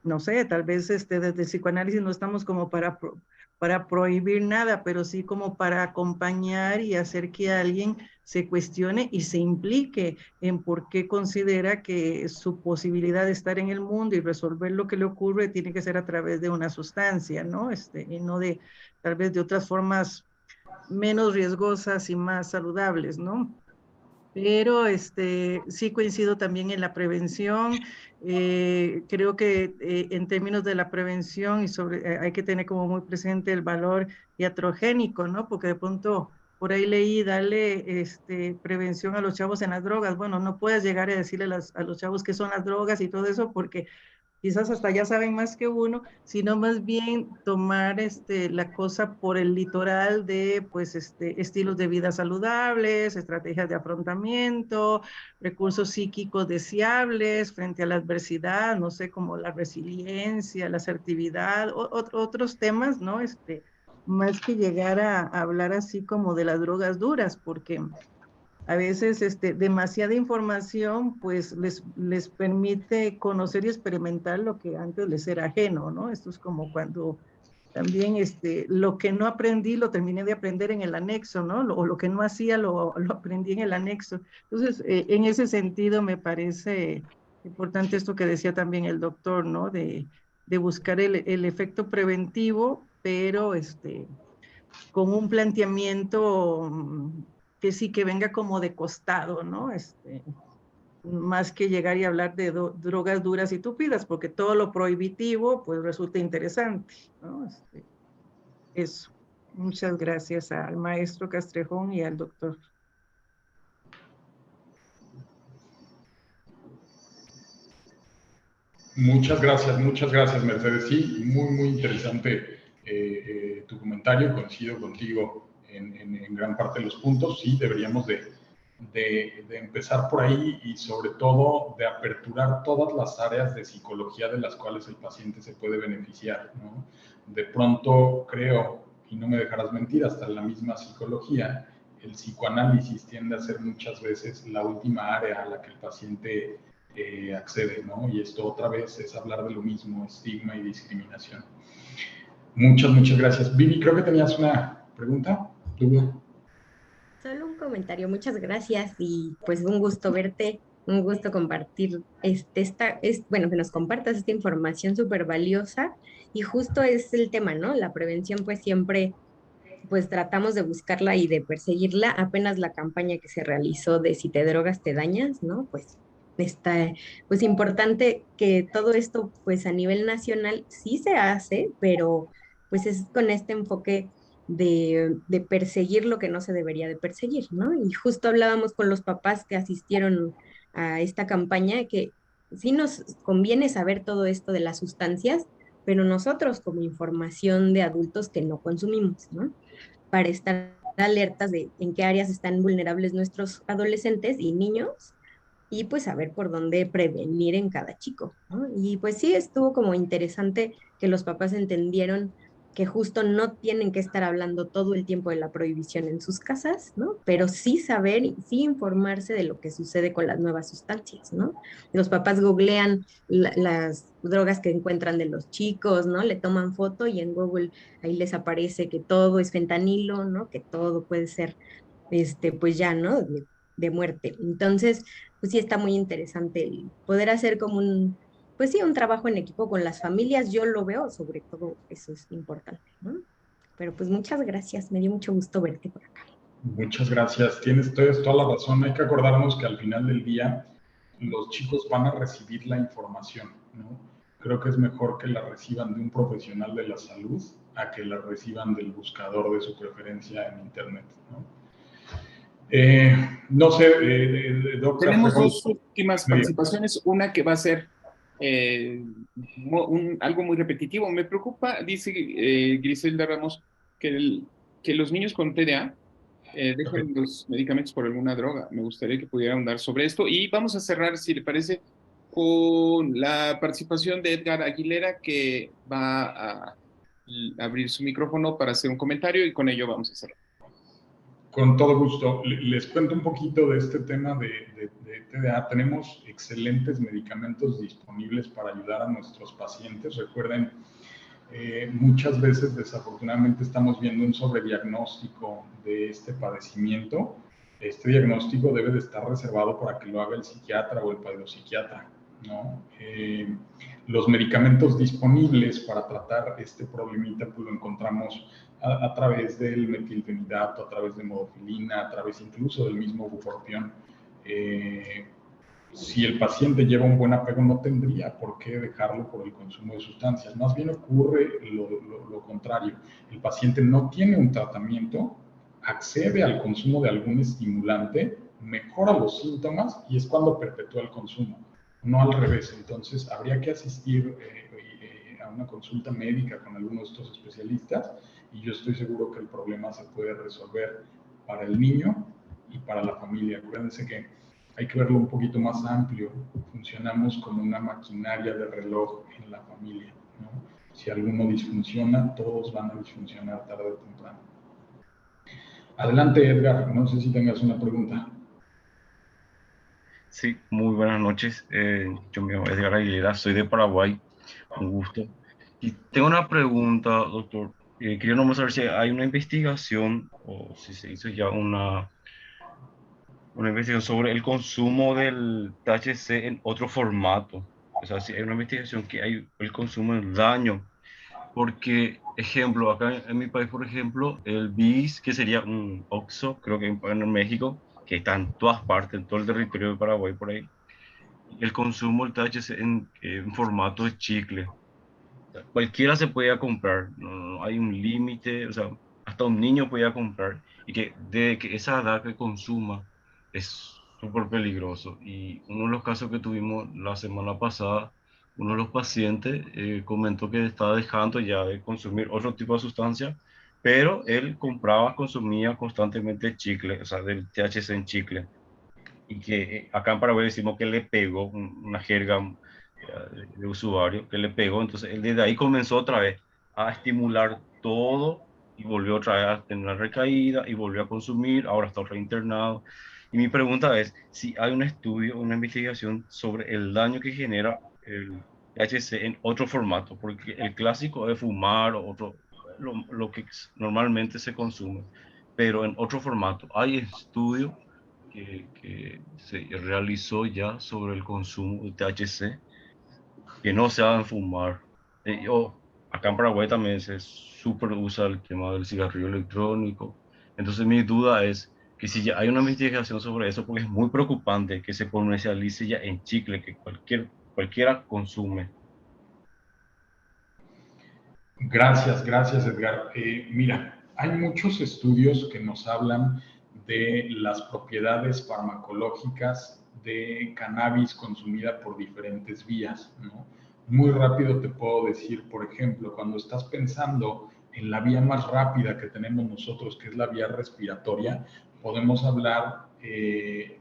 no sé, tal vez desde el psicoanálisis no estamos como para prohibir nada, pero sí como para acompañar y hacer que alguien se cuestione y se implique en por qué considera que su posibilidad de estar en el mundo y resolver lo que le ocurre tiene que ser a través de una sustancia, ¿no? Y no de tal vez de otras formas menos riesgosas y más saludables, ¿no? Pero sí coincido también en la prevención. Creo que en términos de la prevención y hay que tener como muy presente el valor iatrogénico, ¿no? Porque de pronto por ahí leí darle prevención a los chavos en las drogas. Bueno, no puedes llegar a decirle a los chavos qué son las drogas y todo eso porque quizás hasta ya saben más que uno, sino más bien tomar la cosa por el litoral de pues estilos de vida saludables, estrategias de afrontamiento, recursos psíquicos deseables frente a la adversidad, no sé, como la resiliencia, la asertividad, otros temas, ¿no? Más que llegar a hablar así como de las drogas duras, porque a veces demasiada información pues les permite conocer y experimentar lo que antes les era ajeno, ¿no? Esto es como cuando también lo que no aprendí lo terminé de aprender en el anexo, ¿no? O lo que no hacía lo aprendí en el anexo. Entonces, en ese sentido me parece importante esto que decía también el doctor, ¿no? De buscar el efecto preventivo, pero con un planteamiento que sí que venga como de costado, ¿no? Más que llegar y hablar de drogas duras y tupidas, porque todo lo prohibitivo pues resulta interesante, ¿no? Eso. Muchas gracias al maestro Castrejón y al doctor. muchas gracias, Mercedes. Sí, muy, muy interesante tu comentario, coincido contigo en gran parte de los puntos. Sí, deberíamos de empezar por ahí y sobre todo de aperturar todas las áreas de psicología de las cuales el paciente se puede beneficiar, ¿no? De pronto creo, y no me dejarás mentir, hasta en la misma psicología, el psicoanálisis tiende a ser muchas veces la última área a la que el paciente accede, ¿no? Y esto otra vez es hablar de lo mismo, estigma y discriminación. Muchas gracias. Vivi, creo que tenías una pregunta, duda. Solo un comentario, muchas gracias y pues un gusto verte, un gusto compartir bueno, que nos compartas esta información súper valiosa y justo es el tema, ¿no? La prevención pues siempre pues tratamos de buscarla y de perseguirla. Apenas la campaña que se realizó de si te drogas te dañas, ¿no? Pues está pues importante que todo esto pues a nivel nacional sí se hace, pero pues es con este enfoque de perseguir lo que no se debería de perseguir, ¿no? Y justo hablábamos con los papás que asistieron a esta campaña que sí nos conviene saber todo esto de las sustancias, pero nosotros como información de adultos que no consumimos, ¿no? Para estar alertas de en qué áreas están vulnerables nuestros adolescentes y niños y pues saber por dónde prevenir en cada chico, ¿no? Y pues sí, estuvo como interesante que los papás entendieron que justo no tienen que estar hablando todo el tiempo de la prohibición en sus casas, ¿no? Pero sí saber y sí informarse de lo que sucede con las nuevas sustancias, ¿no? Los papás googlean las drogas que encuentran de los chicos, ¿no? Le toman foto y en Google ahí les aparece que todo es fentanilo, ¿no? Que todo puede ser, pues ya, ¿no? De muerte. Entonces, pues sí está muy interesante el poder hacer como pues sí, un trabajo en equipo con las familias, yo lo veo, sobre todo eso es importante, ¿no? Pero pues muchas gracias, me dio mucho gusto verte por acá. Muchas gracias, tienes toda la razón. Hay que acordarnos que al final del día los chicos van a recibir la información, ¿no? Creo que es mejor que la reciban de un profesional de la salud a que la reciban del buscador de su preferencia en Internet, ¿no? No sé, doctor. Tenemos dos últimas participaciones, una que va a ser algo muy repetitivo. Me preocupa, dice Griselda Ramos, que los niños con TDA dejen los medicamentos por alguna droga. Me gustaría que pudiera ahondar sobre esto. Y vamos a cerrar, si le parece, con la participación de Edgar Aguilera, que va a abrir su micrófono para hacer un comentario y con ello vamos a cerrar. Con todo gusto. Les cuento un poquito de este tema de TDA. Tenemos excelentes medicamentos disponibles para ayudar a nuestros pacientes. Recuerden, muchas veces desafortunadamente estamos viendo un sobrediagnóstico de este padecimiento. Este diagnóstico debe de estar reservado para que lo haga el psiquiatra o el pedopsiquiatra, ¿no? Los medicamentos disponibles para tratar este problemita pues lo encontramos a través del metilfenidato, a través de modofilina, a través incluso del mismo bupropión. Si el paciente lleva un buen apego, no tendría por qué dejarlo por el consumo de sustancias. Más bien ocurre lo contrario. El paciente no tiene un tratamiento, accede al consumo de algún estimulante, mejora los síntomas y es cuando perpetúa el consumo, no al revés. Entonces, habría que asistir a una consulta médica con alguno de estos especialistas y yo estoy seguro que el problema se puede resolver para el niño y para la familia. Acuérdense que hay que verlo un poquito más amplio. Funcionamos como una maquinaria de reloj en la familia, ¿no? Si alguno disfunciona, todos van a disfuncionar tarde o temprano. Adelante, Edgar. No sé si tengas una pregunta. Sí, muy buenas noches. Yo me llamo Edgar Aguilera, soy de Paraguay. Un gusto. Y tengo una pregunta, doctor. Quería nomás saber si hay una investigación o si se hizo ya una investigación sobre el consumo del THC en otro formato. O sea, si hay una investigación que hay el consumo del daño. Porque, ejemplo, acá en mi país, por ejemplo, el BIS, que sería un OXXO, creo que en México, que está en todas partes, en todo el territorio de Paraguay, por ahí, el consumo del THC en formato de chicle. O sea, cualquiera se podía comprar, no hay un límite, o sea, hasta un niño podía comprar, y que de que esa edad que consuma es súper peligroso. Y uno de los casos que tuvimos la semana pasada uno de los pacientes comentó que estaba dejando ya de consumir otro tipo de sustancia, pero él compraba, consumía constantemente chicle, o sea, del THC en chicle, y que acá en Paraguay decimos que le pegó una jerga de usuario, que le pegó, entonces él desde ahí comenzó otra vez a estimular todo y volvió otra vez a tener una recaída y volvió a consumir, ahora está reinternado. Y mi pregunta es si hay un estudio, una investigación sobre el daño que genera el THC en otro formato, porque el clásico es fumar o otro, lo que normalmente se consume, pero en otro formato. ¿Hay estudio que se realizó ya sobre el consumo de THC que no se hagan fumar? Acá en Paraguay también se súper usa el tema del cigarrillo electrónico. Entonces mi duda es que si ya hay una investigación sobre eso, porque es muy preocupante que se comercialice ya en chicle, que cualquiera consume. Gracias, gracias Edgar. Mira, hay muchos estudios que nos hablan de las propiedades farmacológicas de cannabis consumida por diferentes vías, ¿no? Muy rápido te puedo decir, por ejemplo, cuando estás pensando en la vía más rápida que tenemos nosotros, que es la vía respiratoria, podemos hablar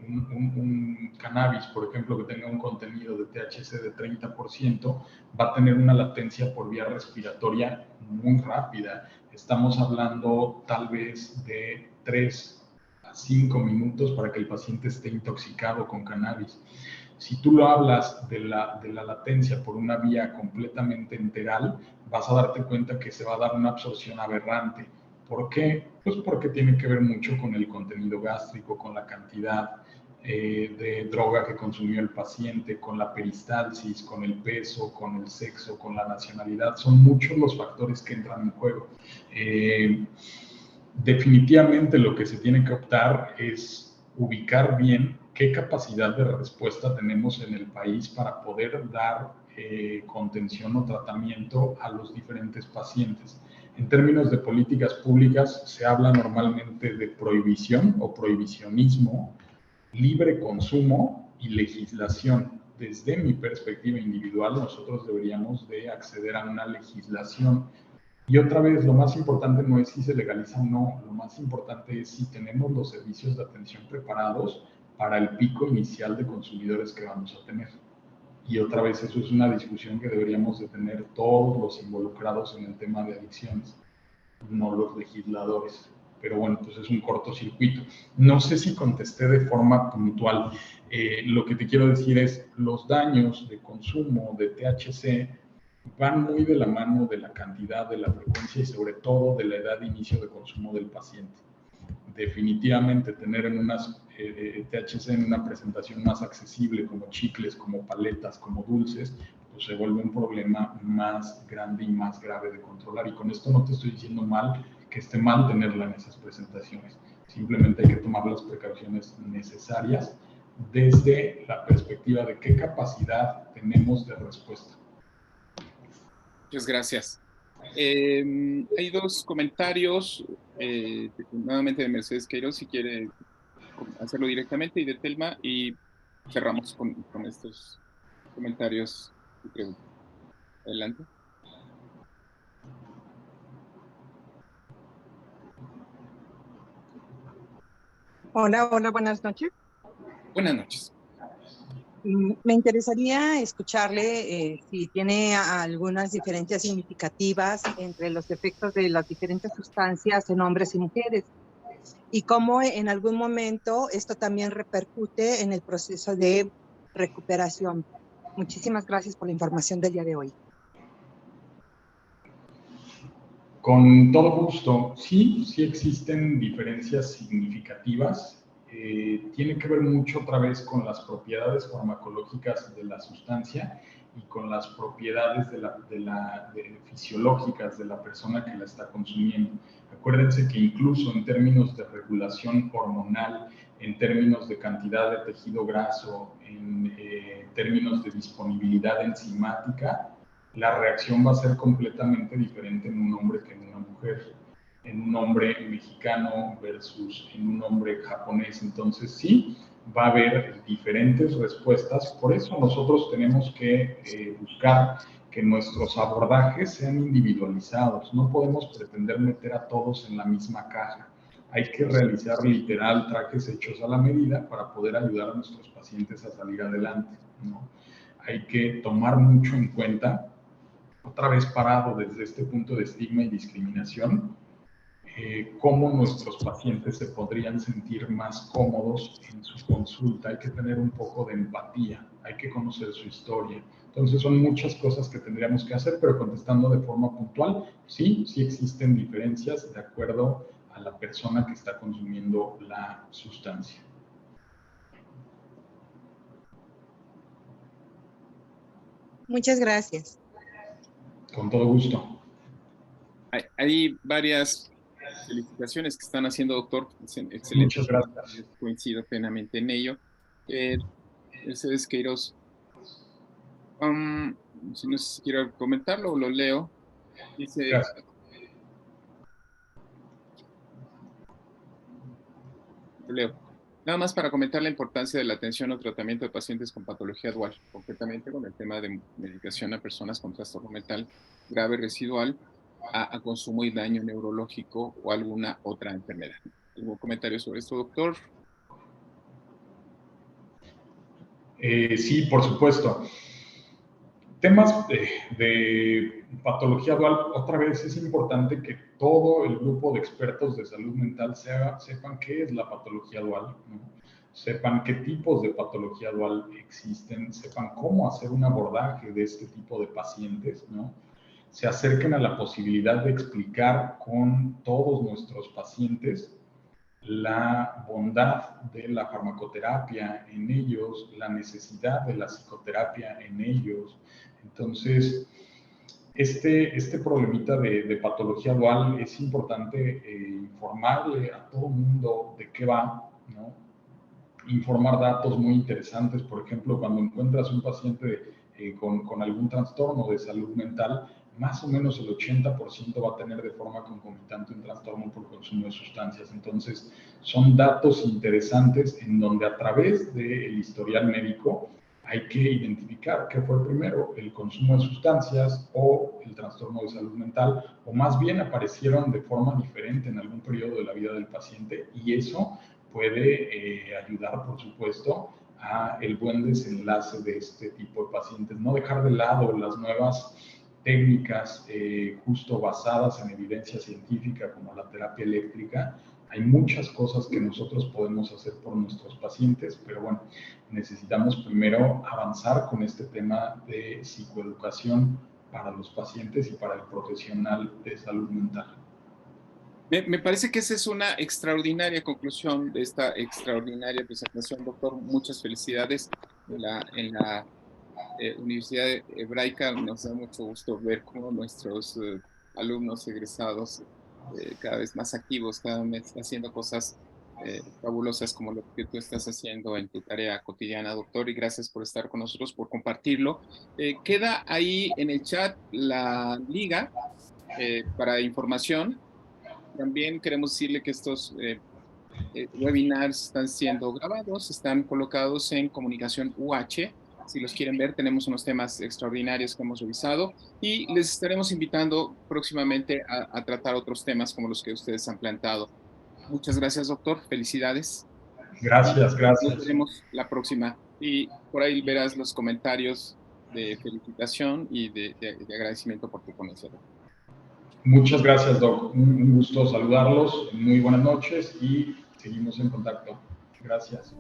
un cannabis, por ejemplo, que tenga un contenido de THC de 30%, va a tener una latencia por vía respiratoria muy rápida. Estamos hablando tal vez de 3 a 5 minutos para que el paciente esté intoxicado con cannabis. Si tú lo hablas de la latencia por una vía completamente enteral, vas a darte cuenta que se va a dar una absorción aberrante. ¿Por qué? Pues porque tiene que ver mucho con el contenido gástrico, con la cantidad de droga que consumió el paciente, con la peristalsis, con el peso, con el sexo, con la nacionalidad. Son muchos los factores que entran en juego. Definitivamente lo que se tiene que optar es ubicar bien qué capacidad de respuesta tenemos en el país para poder dar contención o tratamiento a los diferentes pacientes. En términos de políticas públicas, se habla normalmente de prohibición o prohibicionismo, libre consumo y legislación. Desde mi perspectiva individual, nosotros deberíamos de acceder a una legislación. Y otra vez, lo más importante no es si se legaliza o no, lo más importante es si tenemos los servicios de atención preparados para el pico inicial de consumidores que vamos a tener. Y otra vez, eso es una discusión que deberíamos de tener todos los involucrados en el tema de adicciones, no los legisladores. Pero bueno, pues es un cortocircuito. No sé si contesté de forma puntual. Lo que te quiero decir es, los daños de consumo de THC van muy de la mano de la cantidad, de la frecuencia y sobre todo de la edad de inicio de consumo del paciente. Definitivamente tener en unas THC en una presentación más accesible como chicles, como paletas, como dulces, pues se vuelve un problema más grande y más grave de controlar. Y con esto no te estoy diciendo mal que esté mal tenerla en esas presentaciones. Simplemente hay que tomar las precauciones necesarias desde la perspectiva de qué capacidad tenemos de respuesta. Muchas gracias. Hay dos comentarios, nuevamente de Mercedes Queiroz, si quiere hacerlo directamente, y de Telma, y cerramos con estos comentarios y preguntas. Adelante. Hola, hola, buenas noches. Buenas noches. Me interesaría escucharle si tiene algunas diferencias significativas entre los efectos de las diferentes sustancias en hombres y mujeres y cómo en algún momento esto también repercute en el proceso de recuperación. Muchísimas gracias por la información del día de hoy. Con todo gusto. Sí existen diferencias significativas. Tiene que ver mucho otra vez con las propiedades farmacológicas de la sustancia y con las propiedades fisiológicas de la persona que la está consumiendo. Acuérdense que incluso en términos de regulación hormonal, en términos de cantidad de tejido graso, en términos de disponibilidad enzimática, la reacción va a ser completamente diferente en un hombre que en una mujer, en un hombre mexicano versus en un hombre japonés. Entonces sí, va a haber diferentes respuestas. Por eso nosotros tenemos que buscar que nuestros abordajes sean individualizados. No podemos pretender meter a todos en la misma caja. Hay que realizar literal trajes hechos a la medida para poder ayudar a nuestros pacientes a salir adelante, ¿no? Hay que tomar mucho en cuenta, otra vez parado desde este punto de estigma y discriminación, cómo nuestros pacientes se podrían sentir más cómodos en su consulta. Hay que tener un poco de empatía, hay que conocer su historia. Entonces son muchas cosas que tendríamos que hacer, pero contestando de forma puntual, sí existen diferencias de acuerdo a la persona que está consumiendo la sustancia. Muchas gracias. Con todo gusto. Hay varias felicitaciones que están haciendo, doctor. Excelente. Muchas gracias. Coincido plenamente en ello. Mercedes Queiroz, si no sé si quiero comentarlo, lo leo. Dice, Gracias. Lo leo. Nada más para comentar la importancia de la atención o tratamiento de pacientes con patología dual, concretamente con el tema de medicación a personas con trastorno mental grave residual a consumo y daño neurológico o alguna otra enfermedad. ¿Algún comentario sobre esto, doctor? Sí, por supuesto. Temas de patología dual, otra vez es importante que todo el grupo de expertos de salud mental sepan qué es la patología dual, ¿no? Sepan qué tipos de patología dual existen, sepan cómo hacer un abordaje de este tipo de pacientes, ¿no? Se acerquen a la posibilidad de explicar con todos nuestros pacientes la bondad de la farmacoterapia en ellos, la necesidad de la psicoterapia en ellos. Entonces, este problemita de patología dual es importante informarle a todo el mundo de qué va, ¿no? Informar datos muy interesantes, por ejemplo, cuando encuentras un paciente con algún trastorno de salud mental, más o menos el 80% va a tener de forma concomitante un trastorno por consumo de sustancias. Entonces, son datos interesantes en donde a través del historial médico hay que identificar qué fue primero, el consumo de sustancias o el trastorno de salud mental, o más bien aparecieron de forma diferente en algún periodo de la vida del paciente, y eso puede ayudar, por supuesto, a el buen desenlace de este tipo de pacientes. No dejar de lado las nuevas técnicas justo basadas en evidencia científica como la terapia eléctrica. Hay muchas cosas que nosotros podemos hacer por nuestros pacientes, pero bueno, necesitamos primero avanzar con este tema de psicoeducación para los pacientes y para el profesional de salud mental. Me parece que esa es una extraordinaria conclusión de esta extraordinaria presentación, doctor. Muchas felicidades en la Universidad Hebraica. Nos da mucho gusto ver cómo nuestros alumnos egresados cada vez más activos, cada vez haciendo cosas fabulosas como lo que tú estás haciendo en tu tarea cotidiana, doctor, y gracias por estar con nosotros, por compartirlo. Queda ahí en el chat la liga para información. También queremos decirle que estos webinars están siendo grabados, están colocados en Comunicación UH. Si los quieren ver, tenemos unos temas extraordinarios que hemos revisado y les estaremos invitando próximamente a tratar otros temas como los que ustedes han planteado. Muchas gracias, doctor. Felicidades. Gracias, gracias. Nos vemos la próxima. Y por ahí verás los comentarios de felicitación y de agradecimiento por tu ponencia. Muchas gracias, Doc. Un gusto saludarlos. Muy buenas noches y seguimos en contacto. Gracias.